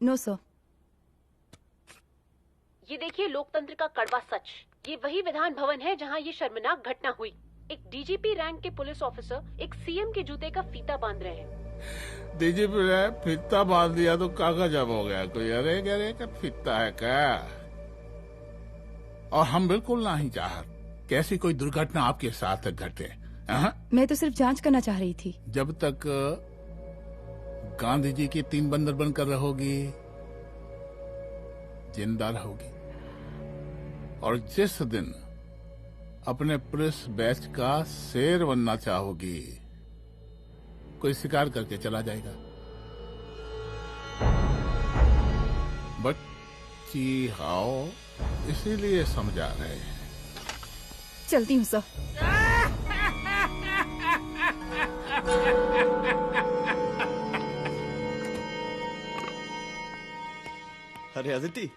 Speaker 7: No sir.
Speaker 9: ये देखिए लोकतंत्र का कड़वा सच। ये वही विधान भवन है जहां ये शर्मनाक घटना हुई। एक डीजीपी रैंक के पुलिस ऑफिसर एक सीएम के जूते का फीता बांध रहे हैं।
Speaker 12: डीजीपी ने फीता बांध दिया तो कागज जब हो गया कोई? अरे गरे का फीता है क्या? और हम बिल्कुल नहीं चाहते कैसी कोई दुर्घटना आपके साथ घटे।
Speaker 7: मैं तो सिर्फ जांच करना चाह रही थी।
Speaker 12: जब तक गांधी जी की 3 बंदर बनकर रहोगी, जिंदा रहोगी। और जिस दिन अपने पुलिस बैच का शेर बनना चाहोगी, कोई शिकार करके चला जाएगा। बच्ची हाओ, इसीलिए समझा रहे हैं।
Speaker 7: चलती हूँ सर।
Speaker 3: अरे अदिति,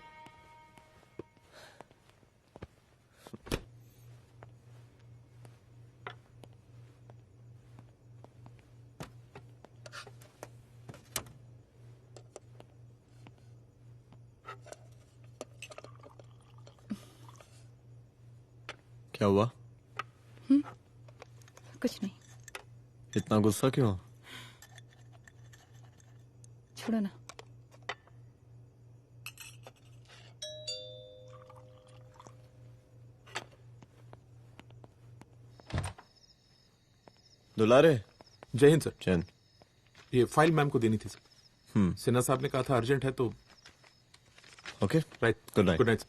Speaker 3: क्या हुआ?
Speaker 7: कुछ नहीं।
Speaker 3: इतना गुस्सा क्यों?
Speaker 7: छोड़ो ना।
Speaker 3: दुलारे।
Speaker 8: जय हिंद सर।
Speaker 3: जय हिंद।
Speaker 8: ये फाइल मैम को देनी थी सर। सिन्हा साहब ने कहा था अर्जेंट है तो।
Speaker 3: Okay
Speaker 8: right.
Speaker 3: Good night.
Speaker 8: Good night.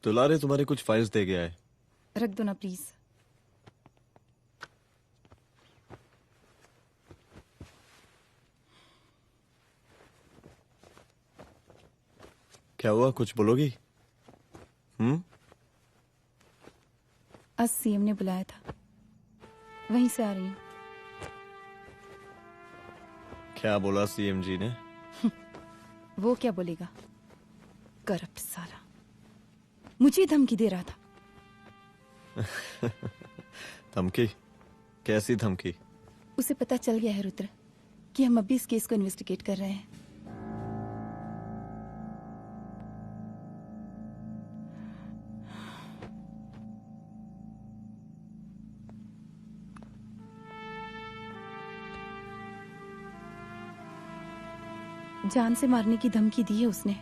Speaker 3: दुलारे तुम्हारे कुछ फाइल्स दे गया है।
Speaker 7: रख दो ना प्लीज।
Speaker 3: क्या हुआ, कुछ बोलोगी?
Speaker 7: आज सीएम ने बुलाया था, वहीं से आ रही हूँ।
Speaker 3: क्या बोला सीएम जी ने?
Speaker 7: वो क्या बोलेगा, करप्ट साला, मुझे धमकी दे रहा था।
Speaker 3: धमकी? कैसी धमकी?
Speaker 7: उसे पता चल गया है रुद्र कि हम अभी इस केस को इन्वेस्टिगेट कर रहे हैं। जान से मारने की धमकी दी है उसने।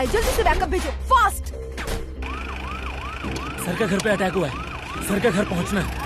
Speaker 7: जल्दी से बैकअप भेजो, फास्ट।
Speaker 4: सर का घर पे अटैक हुआ है, सर का घर पहुंचना है।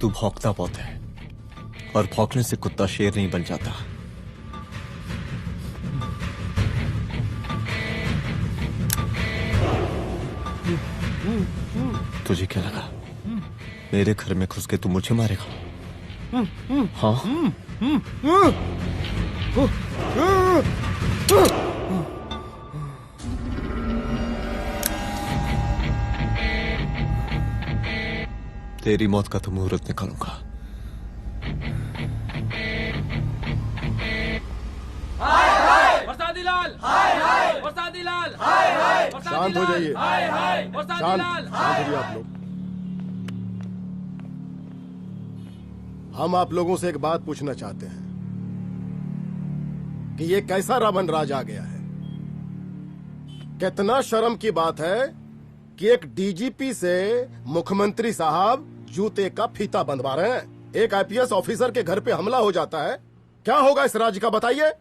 Speaker 3: तू भौंकता बहुत है, और भौंकने से कुत्ता शेर नहीं बन जाता। तुझे क्या लगा मेरे घर में घुस के तू मुझे मारेगा? हाँ? तेरी मौत का तो मुहूर्त निकालूंगा।
Speaker 15: वरसादी लाल, वरसादी लाल,
Speaker 11: शांत हो जाइए।
Speaker 15: वरसादी
Speaker 11: शांत
Speaker 15: लाल।
Speaker 11: शांत होइए आप लोग। हम आप लोगों से एक बात पूछना चाहते हैं कि ये कैसा रावण राज आ गया है। कितना शर्म की बात है कि एक डीजीपी से मुख्यमंत्री साहब जूते का फीता बंधवा रहे हैं। एक आईपीएस ऑफिसर के घर पे हमला हो जाता है, क्या होगा इस राज्य का बताइए?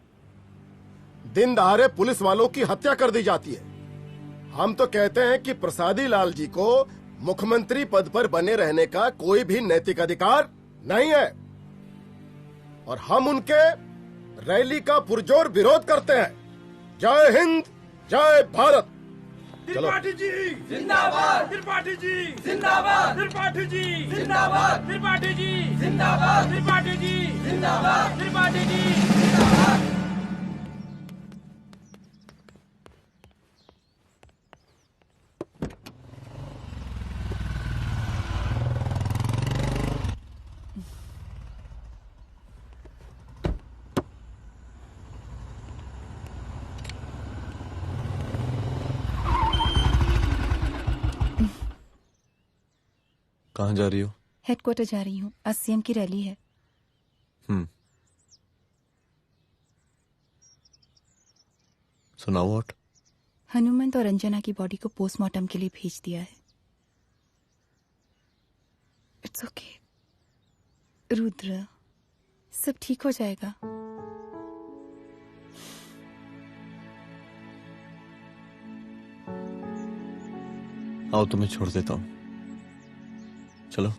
Speaker 11: दिन दहाड़े पुलिस वालों की हत्या कर दी जाती है। हम तो कहते हैं कि प्रसादी लाल जी को मुख्यमंत्री पद पर बने रहने का कोई भी नैतिक अधिकार नहीं है, और हम उनके रैली का पुरजोर विरोध करते हैं। जय हिंद, जय भारत। चलो।
Speaker 15: त्रिपाठी जी जिंदाबाद, त्रिपाठी जी जिंदाबाद, त्रिपाठी जी जिंदाबाद, त्रिपाठी जी जिंदाबाद, त्रिपाठी जी जिंदाबाद, त्रिपाठी जी जिंदाबाद।
Speaker 3: कहाँ जा रही हो?
Speaker 7: हेडक्वार्टर जा रही हूँ, आज सीएम की रैली है।
Speaker 3: सुनाओ व्हाट?
Speaker 7: हनुमंत और अंजना की बॉडी को पोस्टमार्टम के लिए भेज दिया है। इट्स ओके रुद्र, सब ठीक हो जाएगा।
Speaker 3: आओ तुम्हें छोड़ देता हूँ, चलो।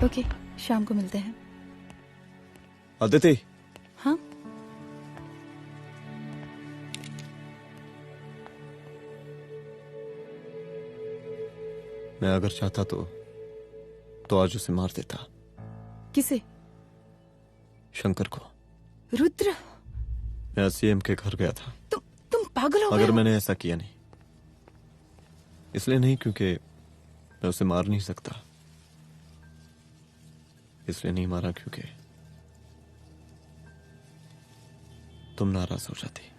Speaker 7: ओके, शाम को मिलते हैं।
Speaker 3: अदिति।
Speaker 7: हाँ?
Speaker 3: मैं अगर चाहता तो आज उसे मार देता।
Speaker 7: किसे?
Speaker 3: शंकर को।
Speaker 7: रुद्र,
Speaker 3: मैं सीएम के घर गया था।
Speaker 7: तुम पागल हो गए
Speaker 3: मगर
Speaker 7: हो?
Speaker 3: मैंने ऐसा किया नहीं। इसलिए नहीं क्योंकि मैं उसे मार नहीं सकता, इसलिए नहीं मारा क्योंकि तुम नाराज हो जाती।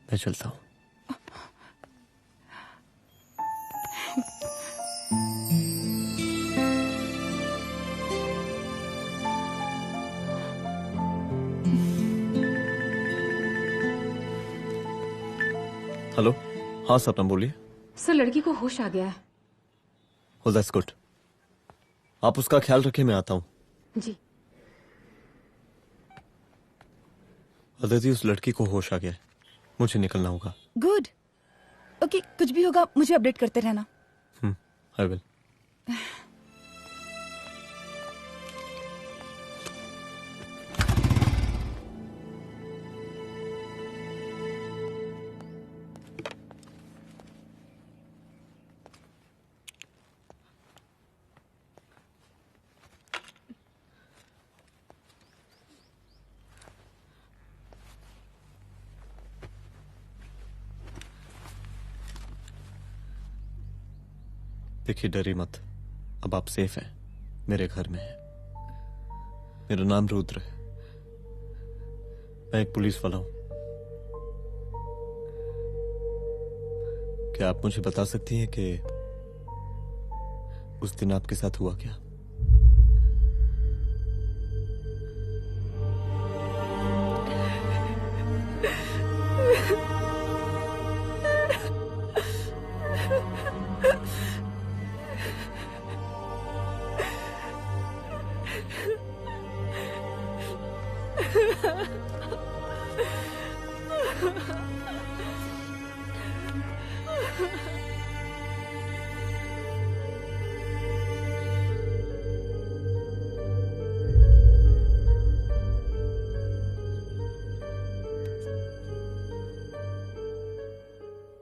Speaker 3: मैं चलता हूं। हेलो, हाँ सपना बोलिए।
Speaker 18: सर, लड़की को होश आ गया है।
Speaker 3: Oh, that's good. आप उसका ख्याल रखिए, मैं आता हूँ।
Speaker 18: जी।
Speaker 3: अदिति, उस लड़की को होश आ गया है, मुझे निकलना होगा।
Speaker 7: गुड। ओके, कुछ भी होगा मुझे अपडेट करते रहना।
Speaker 3: I will. देखिए, डरी मत, अब आप सेफ हैं, मेरे घर में हैं। मेरा नाम रुद्र है, मैं एक पुलिस वाला हूं। क्या आप मुझे बता सकती हैं कि उस दिन आपके साथ हुआ क्या?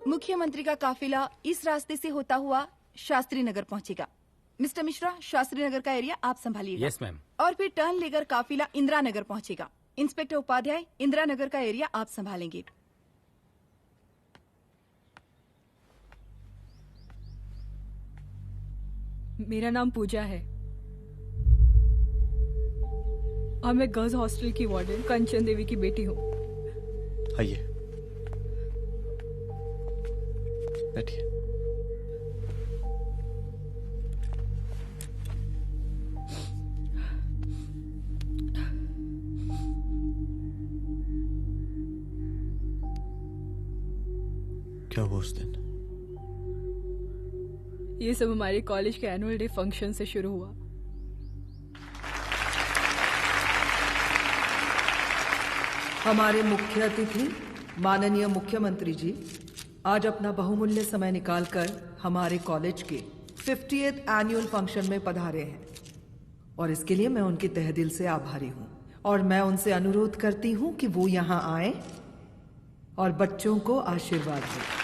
Speaker 7: मुख्यमंत्री का काफिला इस रास्ते से होता हुआ शास्त्री नगर पहुंचेगा। मिस्टर मिश्रा, शास्त्री नगर का एरिया आप संभालिएगा।
Speaker 19: Yes ma'am.
Speaker 7: और फिर टर्न लेकर काफिला इंदिरा नगर पहुंचेगा। इंस्पेक्टर उपाध्याय, इंदिरा नगर का एरिया आप संभालेंगे।
Speaker 6: मेरा नाम पूजा है और मैं गर्ल्स हॉस्टल की वार्डन कंचन देवी की बेटी हूँ।
Speaker 3: आइए, बैठिए। क्या हुआ उस दिन?
Speaker 6: ये सब हमारे कॉलेज के एनुअल डे फंक्शन से शुरू हुआ।
Speaker 20: हमारे मुख्य अतिथि माननीय मुख्यमंत्री जी आज अपना बहुमूल्य समय निकालकर हमारे कॉलेज के 50th एनुअल फंक्शन में पधारे हैं और इसके लिए मैं उनके तहे दिल से आभारी हूँ और मैं उनसे अनुरोध करती हूँ कि वो यहाँ आए और बच्चों को आशीर्वाद दें।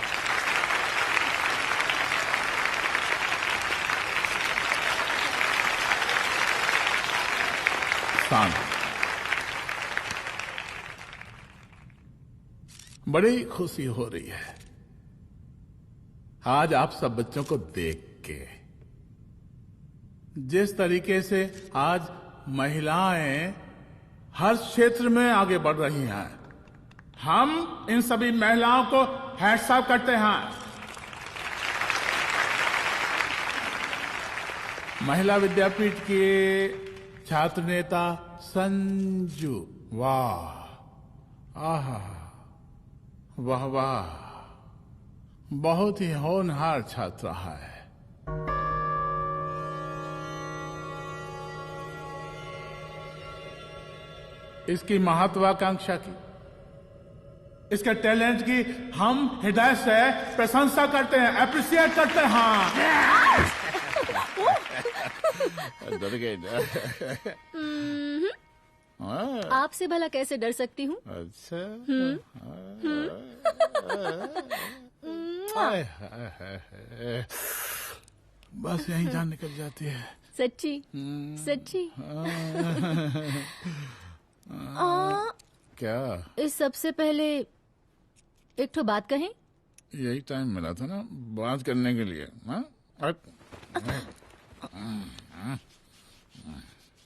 Speaker 12: बड़ी खुशी हो रही है आज आप सब बच्चों को देख के। जिस तरीके से आज महिलाएं हर क्षेत्र में आगे बढ़ रही हैं, हम इन सभी महिलाओं को हैट्स ऑफ करते हैं। महिला विद्यापीठ के छात्र नेता संजू, वाह, आहा, वाह वाह, बहुत ही होनहार छात्रा है। इसकी महत्वाकांक्षा की, इसके टैलेंट की हम हृदय से प्रशंसा करते हैं, अप्रिशिएट करते हैं। डर गए ना?
Speaker 6: आपसे भला कैसे डर सकती हूँ?
Speaker 12: अच्छा। बस यहीं जान निकल जाती है।
Speaker 6: सच्ची सच्ची।
Speaker 12: क्या?
Speaker 6: इस सबसे पहले एक तो बात कहें।
Speaker 12: यही टाइम मिला था ना बात करने के लिए।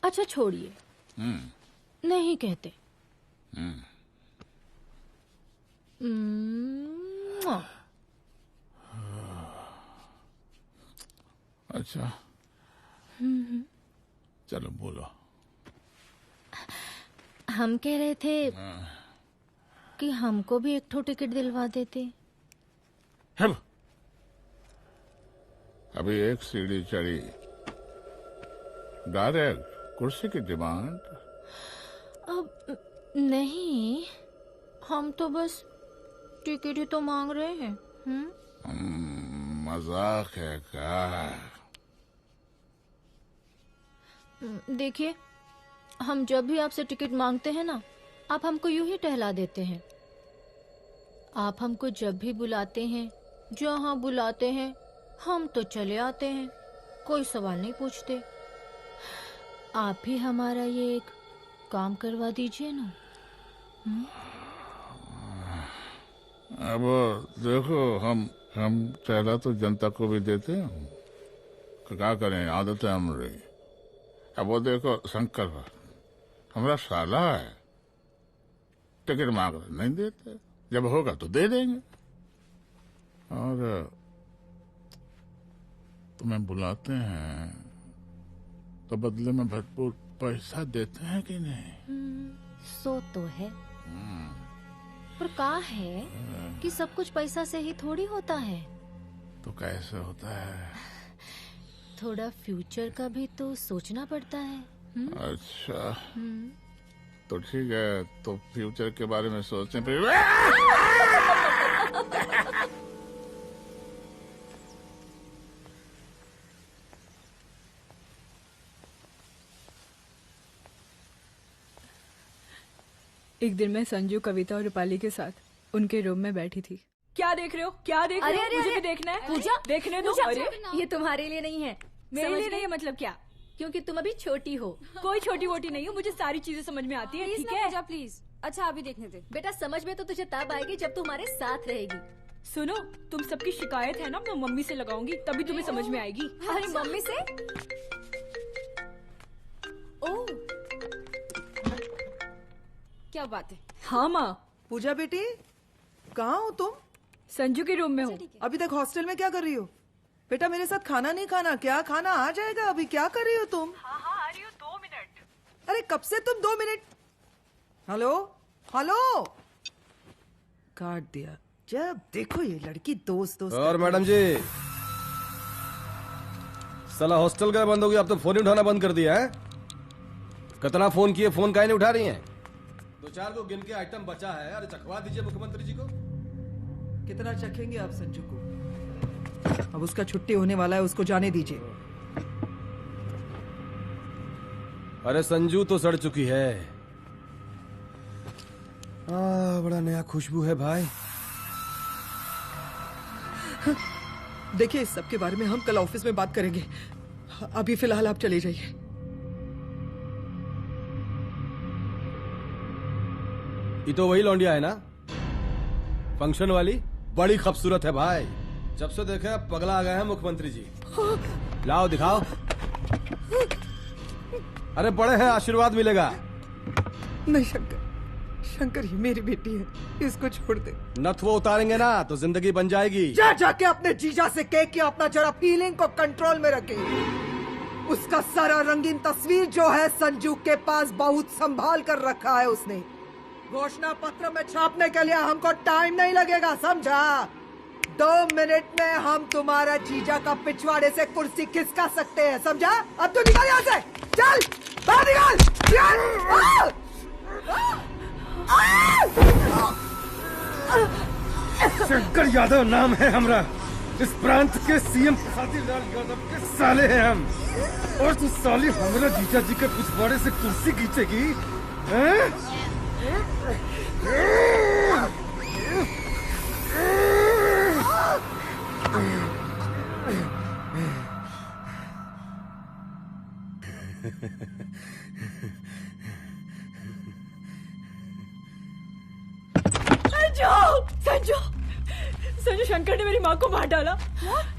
Speaker 6: अच्छा छोड़िए, नहीं कहते।
Speaker 12: अच्छा चलो बोलो।
Speaker 6: हम कह रहे थे कि हमको भी एक ठो टिकट दिलवा देते।
Speaker 12: हम अभी एक सीढ़ी चढ़ी, डायरेक्ट कुर्सी की डिमांड।
Speaker 6: अब नहीं, हम तो बस टिकट ही तो मांग रहे हैं।
Speaker 12: मजाक है क्या?
Speaker 6: देखिए, हम जब भी आपसे टिकट मांगते हैं ना, आप हमको यूं ही टहला देते हैं। आप हमको जब भी बुलाते हैं, जहां बुलाते हैं, हम तो चले आते हैं, कोई सवाल नहीं पूछते। आप भी हमारा ये एक काम करवा दीजिए ना।
Speaker 12: अब देखो, हम टहला तो जनता को भी देते हैं, क्या करें, आदत है हमारी। अब वो देखो शंकर हमारा साला है, टिकट मांग रहे नहीं देते, जब होगा तो दे देंगे। और तुम्हें बुलाते हैं तो बदले में भरपूर पैसा देते हैं कि नहीं?
Speaker 6: सो तो है, पर का है कि सब कुछ पैसा से ही थोड़ी होता है।
Speaker 12: तो कैसे होता है?
Speaker 6: थोड़ा फ्यूचर का भी तो सोचना पड़ता है।
Speaker 12: अच्छा, तो ठीक है, तो फ्यूचर के बारे में सोचने पे
Speaker 21: एक दिन मैं संजू, कविता और रूपाली के साथ उनके रूम में बैठी थी। क्या देख रहे हो? क्या देख रहे हो? मुझे भी देखना है।
Speaker 6: पूजा,
Speaker 21: देखने दो। अरे
Speaker 6: ये तुम्हारे लिए नहीं है।
Speaker 21: मेरे लिए नहीं है मतलब क्या?
Speaker 6: क्योंकि तुम अभी छोटी हो।
Speaker 21: कोई छोटी वोटी नहीं हो, मुझे सारी चीजें समझ में आती है। ठीक है
Speaker 18: पूजा प्लीज। अच्छा अभी देखने दे।
Speaker 6: बेटा समझ में तो तुझे तब आएगी जब तू हमारे साथ रहेगी।
Speaker 21: सुनो, तुम सबकी शिकायत है ना, मैं मम्मी से लगाऊंगी, तभी तुम्हें समझ में आएगी।
Speaker 18: अरे मम्मी से? ओह क्या बात है।
Speaker 20: हाँ माँ। पूजा बेटी कहाँ हो तुम?
Speaker 21: संजू के रूम में हूँ।
Speaker 20: अभी तक हॉस्टल में क्या कर रही हो? बेटा मेरे साथ खाना नहीं खाना क्या? खाना आ जाएगा, अभी क्या कर रही हो तुम?
Speaker 21: हाँ आ रही हूँ, 2 मिनट।
Speaker 20: अरे कब से तुम 2 मिनट? हेलो हेलो, काट दिया। जब देखो ये लड़की दोस्त
Speaker 10: और मैडम जी, साला हॉस्टल का बंद हो गया, अब तो फोन ही उठाना बंद कर दिया है। कितना फोन किए, फोन काहे नहीं उठा रही हैं? 2-4 को गिन के आइटम बचा है, अरे चखवा दीजिए मुख्यमंत्री जी को।
Speaker 20: कितना चखेंगे आप संजू को? अब उसका छुट्टी होने वाला है, उसको जाने दीजिए।
Speaker 10: अरे संजू तो सड़ चुकी है। बड़ा नया खुशबू है भाई।
Speaker 20: देखिए इस सब के बारे में हम कल ऑफिस में बात करेंगे, अभी फिलहाल आप चले जाइए।
Speaker 10: ये तो वही लौंडिया है ना, फंक्शन वाली? बड़ी खूबसूरत है भाई, जब से देखे पगला आ गए हैं मुख्यमंत्री जी। लाओ दिखाओ। अरे बड़े हैं, आशीर्वाद मिलेगा।
Speaker 20: नहीं शंकर, शंकर ये मेरी बेटी है, इसको छोड़ दे।
Speaker 10: नथ वो उतारेंगे ना तो जिंदगी बन जाएगी।
Speaker 20: जा जाके अपने जीजा से कह के अपना जरा फीलिंग को कंट्रोल में रखे। उसका सारा रंगीन तस्वीर जो है संजू के पास बहुत संभाल कर रखा है उसने। घोषणा पत्र में छापने के लिए हमको टाइम नहीं लगेगा, समझा? 2 मिनट में हम तुम्हारा जीजा का पिछवाड़े से कुर्सी खिसका सकते हैं, समझा? अब तो निकल यहाँ से, चल बाहर निकल।
Speaker 10: शंकर यादव नाम है हमरा, इस प्रांत के सीएम प्रसादीलाल यादव के साले हैं हम। और तू साली हमरा जीजा जी के पिछवाड़े से कुर्सी खींचेगी?
Speaker 21: संजू, संजू शंकर ने मेरी माँ को मार डाला।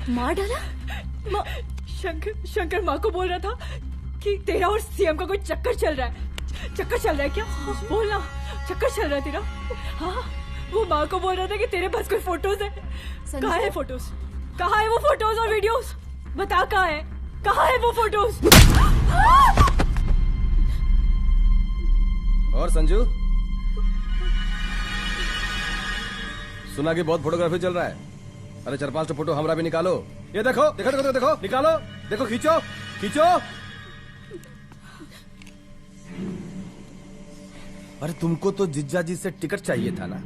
Speaker 6: मार डाला?
Speaker 21: शंकर माँ को बोल रहा था कि तेरा और सीएम का कोई चक्कर चल रहा है। चक्कर चल रहा है क्या? बोलना, चक्कर चल रहा है तेरा? हाँ, वो माँ को बोल रहा था कि तेरे पास कोई फोटोज है। कहाँ है फोटोज? कहाँ है वो फोटोज और वीडियोस? बता कहाँ है? कहाँ है वो फोटोज?
Speaker 10: और संजू, सुना कि बहुत फोटोग्राफी चल रहा है। अरे 4-5 फोटो हमरा भी निकालो। ये देखो देखो देखो देखो, निकालो, देखो, खींचो खींचो। अरे तुमको तो जिज्जा जी से टिकट चाहिए था ना।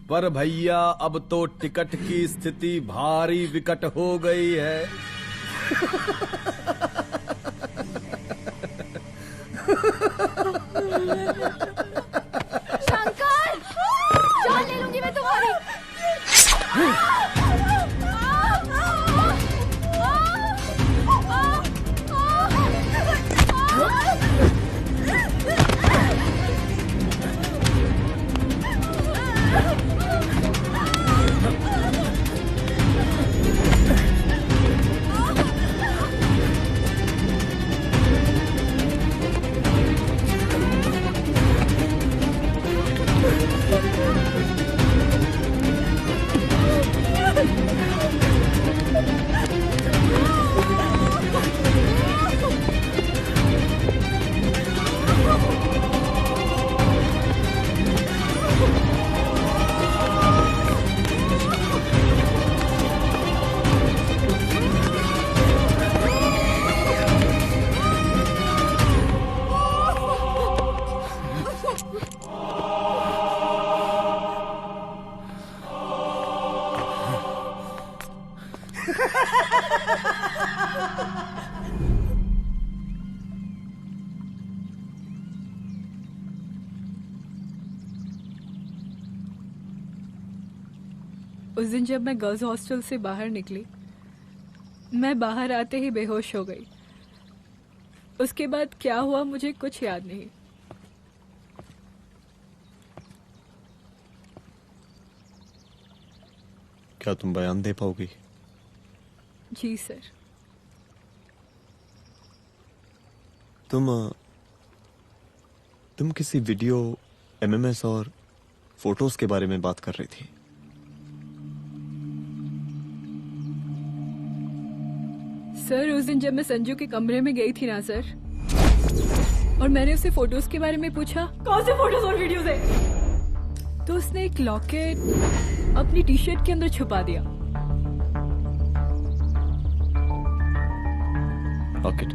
Speaker 10: पर भैया अब तो टिकट की स्थिति भारी विकट हो गई है।
Speaker 6: शंकर, जान ले लूंगी मैं तुम्हारी।
Speaker 21: उस दिन जब मैं गर्ल्स हॉस्टल से बाहर निकली, मैं बाहर आते ही बेहोश हो गई। उसके बाद क्या हुआ मुझे कुछ याद नहीं।
Speaker 3: क्या तुम बयान दे पाओगी?
Speaker 21: जी सर।
Speaker 3: तुम किसी वीडियो, एमएमएस और फोटोज के बारे में बात कर रही थी।
Speaker 21: सर उस दिन जब मैं संजू के कमरे में गई थी ना सर, और मैंने उससे फोटोज के बारे में पूछा कौन से फोटोज और वीडियोज है, तो उसने एक लॉकेट अपनी टी शर्ट के अंदर छुपा दिया।
Speaker 3: लॉकेट?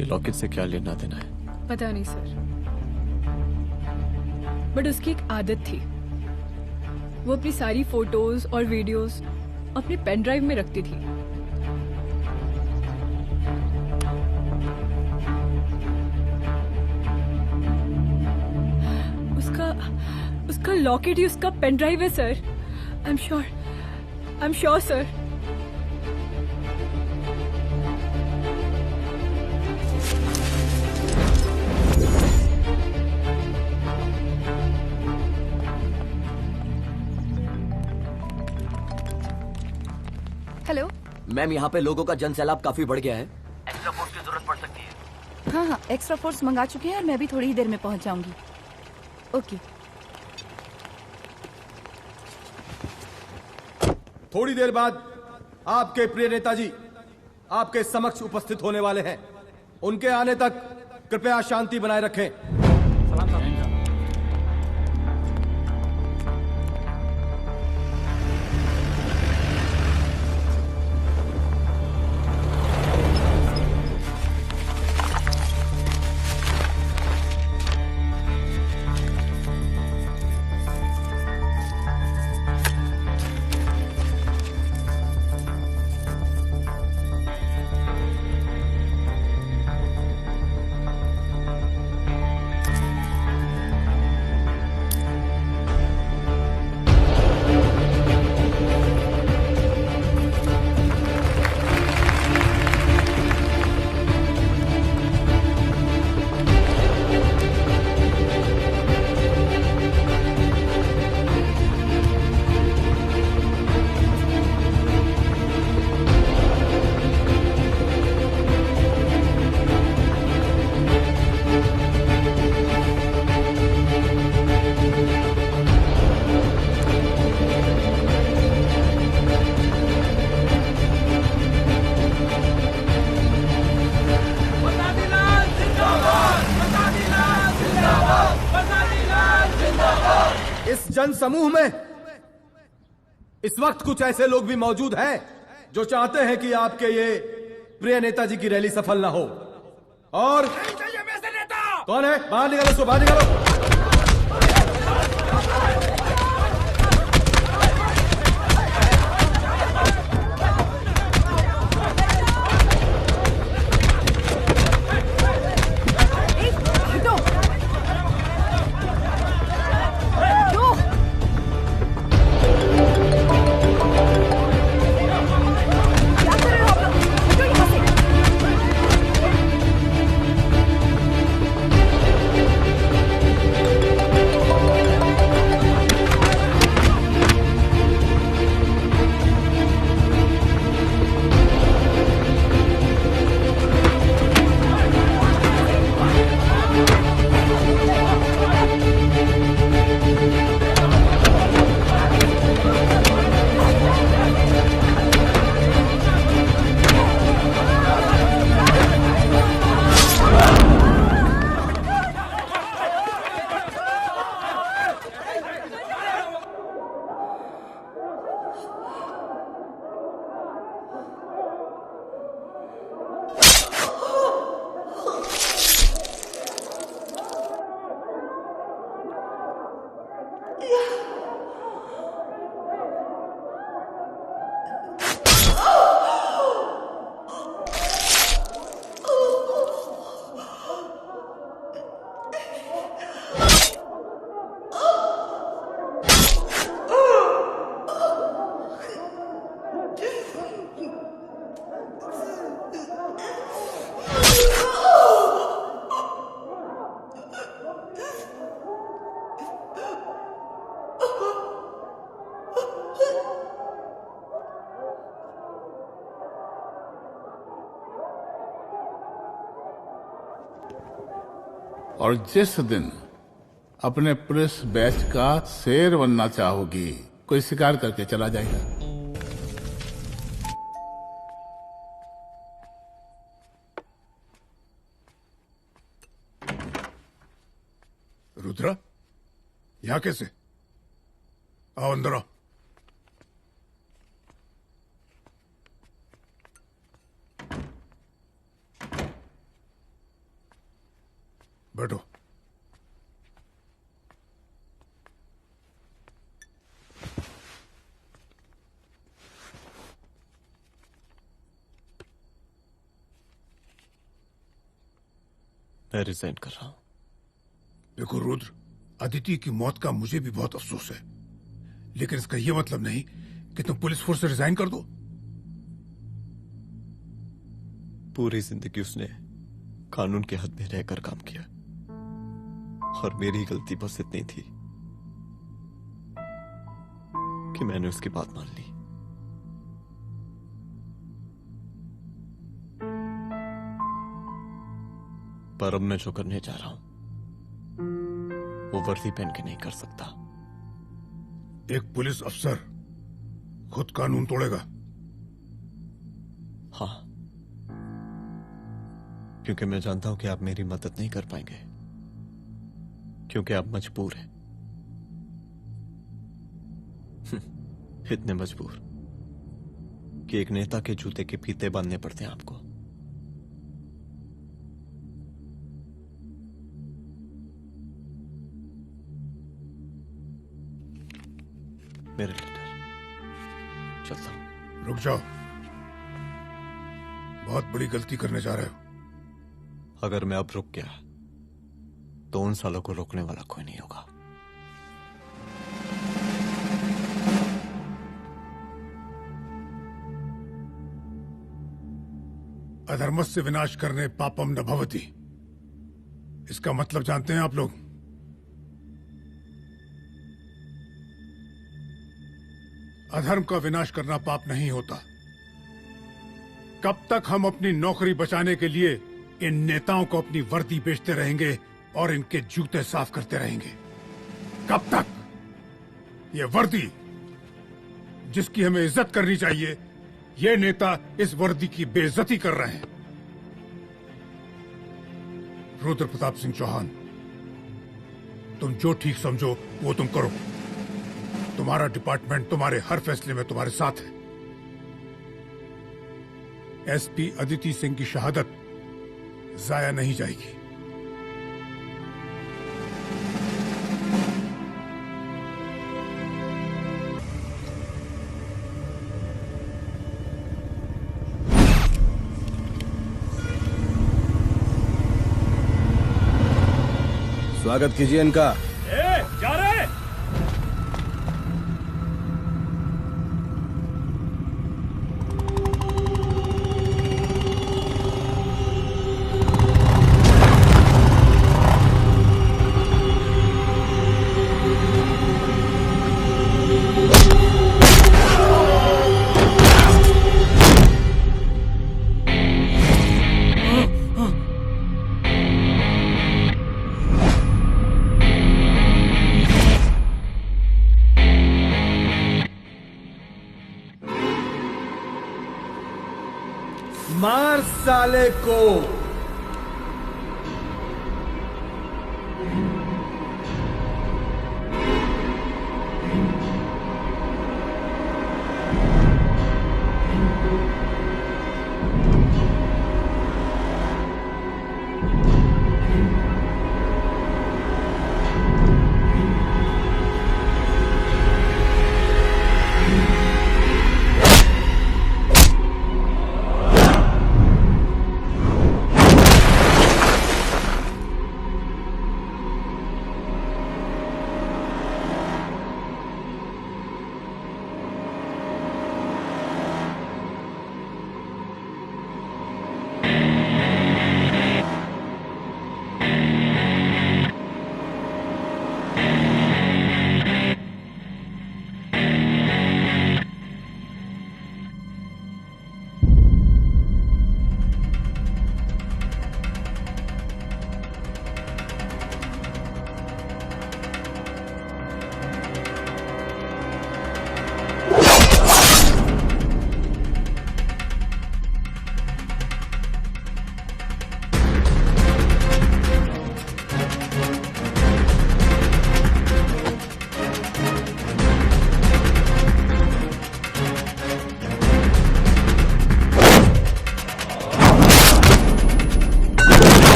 Speaker 3: ये लॉकेट से क्या लेना देना है?
Speaker 21: पता नहीं सर, बट उसकी एक आदत थी, वो अपनी सारी फोटोज और वीडियोज अपने पेन ड्राइव में रखती थी। उसका लॉकेट ही उसका पेन ड्राइव है sir. I am sure sir.
Speaker 7: Hello
Speaker 14: ma'am, यहाँ पे लोगों का जनसैलाब काफी बढ़ गया है, एक्स्ट्रा फोर्स की जरूरत पड़ सकती है।
Speaker 7: हाँ हाँ, एक्स्ट्रा फोर्स मंगा चुके हैं और मैं भी थोड़ी ही देर में पहुंच जाऊंगी। ओके।
Speaker 10: थोड़ी देर बाद आपके प्रिय नेताजी आपके समक्ष उपस्थित होने वाले हैं। उनके आने तक कृपया शांति बनाए रखें। जन समूह में इस वक्त कुछ ऐसे लोग भी मौजूद हैं जो चाहते हैं कि आपके ये प्रिय नेताजी की रैली सफल ना हो। और कौन है? बाहर निकालो उसको, बाहर निकालो।
Speaker 12: और जिस दिन अपने पुलिस बैच का शेर बनना चाहोगी, कोई शिकार करके चला जाएगा।
Speaker 17: रुद्रा, यहाँ कैसे? आओ अंदर आओ। बैठो।
Speaker 3: मैं रिजाइन कर रहा हूं।
Speaker 17: देखो रुद्र, अदिति की मौत का मुझे भी बहुत अफसोस है, लेकिन इसका यह मतलब नहीं कि तुम पुलिस फोर्स से रिजाइन कर दो।
Speaker 3: पूरी जिंदगी उसने कानून के हद में रहकर काम किया और मेरी गलती बस इतनी थी कि मैंने उसकी बात मान ली। पर अब मैं जो करने जा रहा हूं वो वर्दी पहन के नहीं कर सकता।
Speaker 17: एक पुलिस अफसर खुद कानून तोड़ेगा?
Speaker 3: हाँ, क्योंकि मैं जानता हूं कि आप मेरी मदद नहीं कर पाएंगे, क्योंकि आप मजबूर हैं। इतने मजबूर कि एक नेता के जूते के फीते बांधने पड़ते हैं आपको। मेरे लीडर, चलता हूं।
Speaker 17: रुक जाओ, बहुत बड़ी गलती करने जा रहे हो।
Speaker 3: अगर मैं अब रुक गया तो उन सालों को रोकने वाला कोई नहीं होगा।
Speaker 17: अधर्मस्य विनाश करने पापम न भवति, इसका मतलब जानते हैं आप लोग? अधर्म का विनाश करना पाप नहीं होता। कब तक हम अपनी नौकरी बचाने के लिए इन नेताओं को अपनी वर्दी बेचते रहेंगे और इनके जूते साफ करते रहेंगे? कब तक? ये वर्दी जिसकी हमें इज्जत करनी चाहिए, ये नेता इस वर्दी की बेइज्जती कर रहे हैं। रुद्र प्रताप सिंह चौहान, तुम जो ठीक समझो वो तुम करो। तुम्हारा डिपार्टमेंट तुम्हारे हर फैसले में तुम्हारे साथ है। एसपी अदिति सिंह की शहादत जाया नहीं जाएगी।
Speaker 10: स्वागत कीजिए इनका।
Speaker 16: जा रहे
Speaker 10: मार साले को।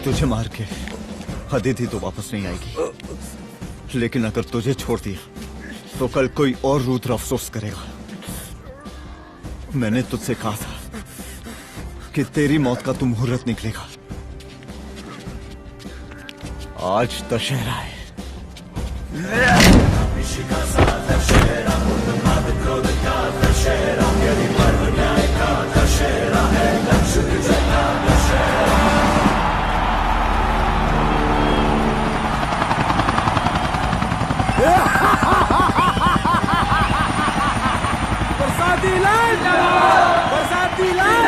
Speaker 1: तुझे मार के अदिति तो वापस नहीं आएगी, लेकिन अगर तुझे छोड़ दिया तो कल कोई और रुद्र अफसोस करेगा। मैंने तुझसे कहा था कि तेरी मौत का तू मुहूर्त निकलेगा। आज दशहरा है।
Speaker 15: बरसाती लाल, बरसाती लाल,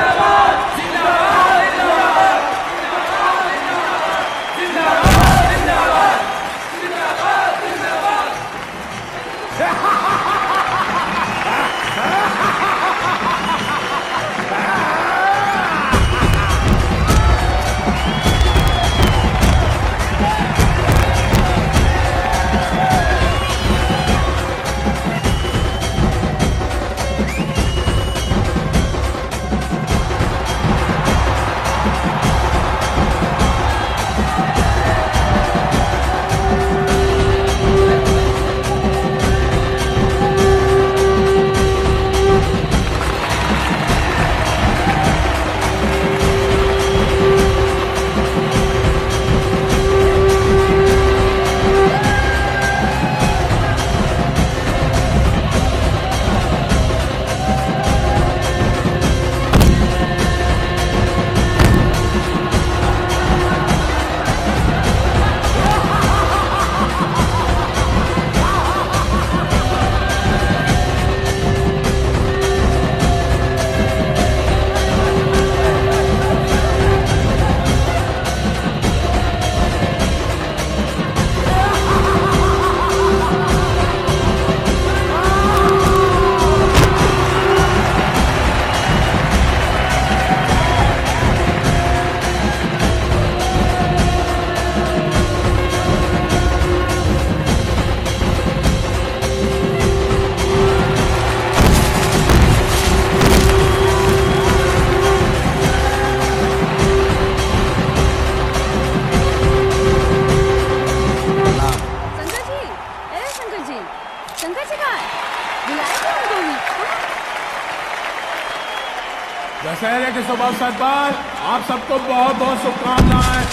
Speaker 12: दशहरे के शुभ अवसर पर आप सबको बहुत बहुत शुभकामनाएं।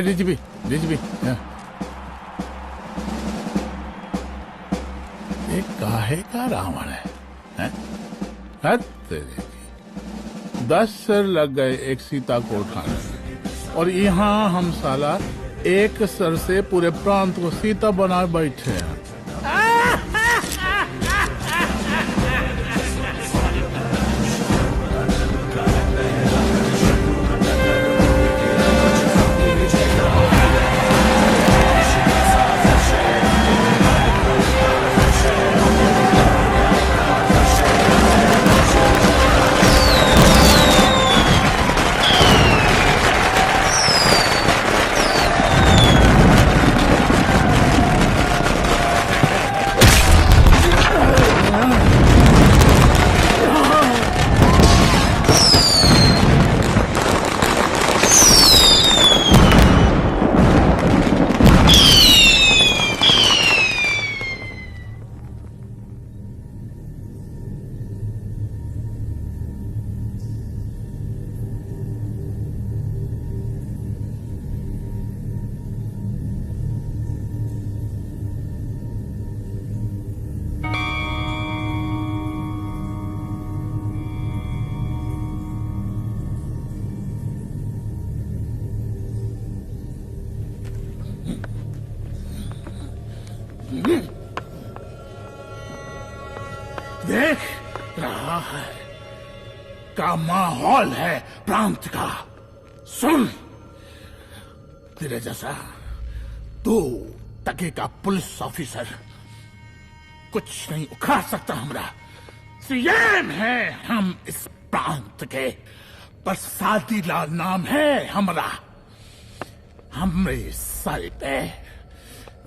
Speaker 12: डीजीपी डीजीपी एक काहे का रावण है? हद तेरे की। 10 सिर लग गए एक सीता को उठाने में, और यहाँ हम साला एक सर से पूरे प्रांत को सीता बना बैठे हैं। देख रहा है का माहौल है प्रांत का। सुन, तेरे जैसा 2 टके का पुलिस ऑफिसर कुछ नहीं उखाड़ सकता। हमरा सीएम है हम इस प्रांत के, बरसाती लाल नाम है हमरा। हमरे सर पे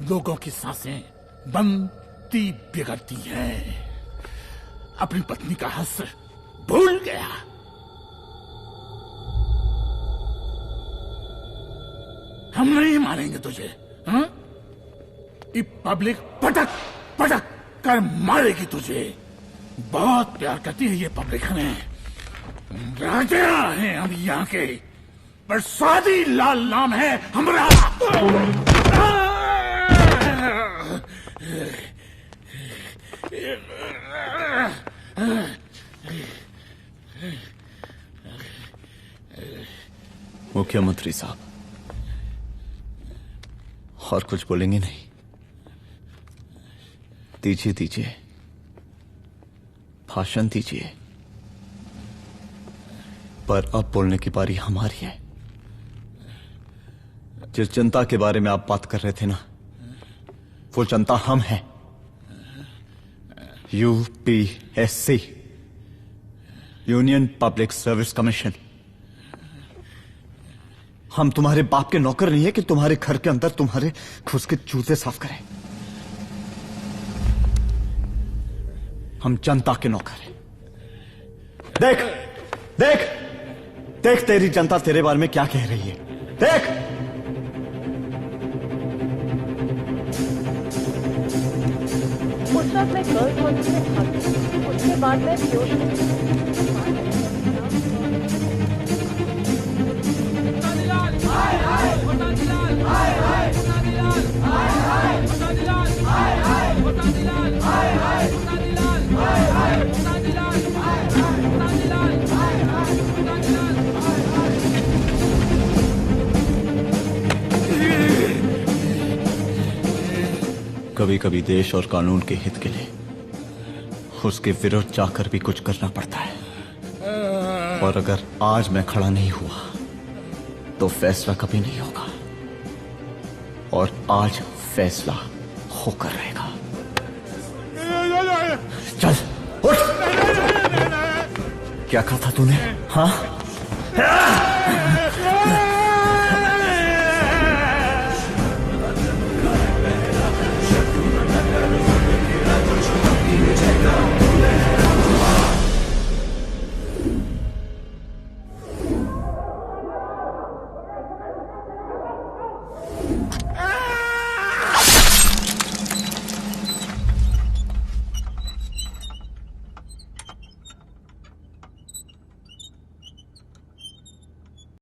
Speaker 12: लोगों की सांसें बंद पति बिगड़ती है। अपनी पत्नी का हक भूल गया। हम नहीं मारेंगे तुझे। हाँ? ये पब्लिक पटक पटक कर मारेगी तुझे। बहुत प्यार करती है ये पब्लिक हमें। राजा हैं हम यहाँ के, पर स्वादी लाल नाम है हमारा।
Speaker 1: मुख्यमंत्री साहब, और कुछ बोलेंगे नहीं? दीजिए दीजिए, भाषण दीजिए। पर अब बोलने की बारी हमारी है। जिस जनता के बारे में आप बात कर रहे थे ना, वो जनता हम हैं। UPSC, union public service commission. हम तुम्हारे बाप के नौकर नहीं है कि तुम्हारे घर के अंदर तुम्हारे खुद के जूते साफ करें। हम जनता के नौकर हैं। देख देख देख, तेरी जनता तेरे बारे में क्या कह रही है। देख,
Speaker 5: उस वक्त मैं गर्ल्स हॉस्टल में भागी, उसके बाद मैं
Speaker 1: कभी कभी देश और कानून के हित के लिए उसके विरुद्ध जाकर भी कुछ करना पड़ता है। और अगर आज मैं खड़ा नहीं हुआ तो फैसला कभी नहीं होगा, और आज फैसला होकर रहेगा। चल उठ। क्या कहा था तूने? हाँ,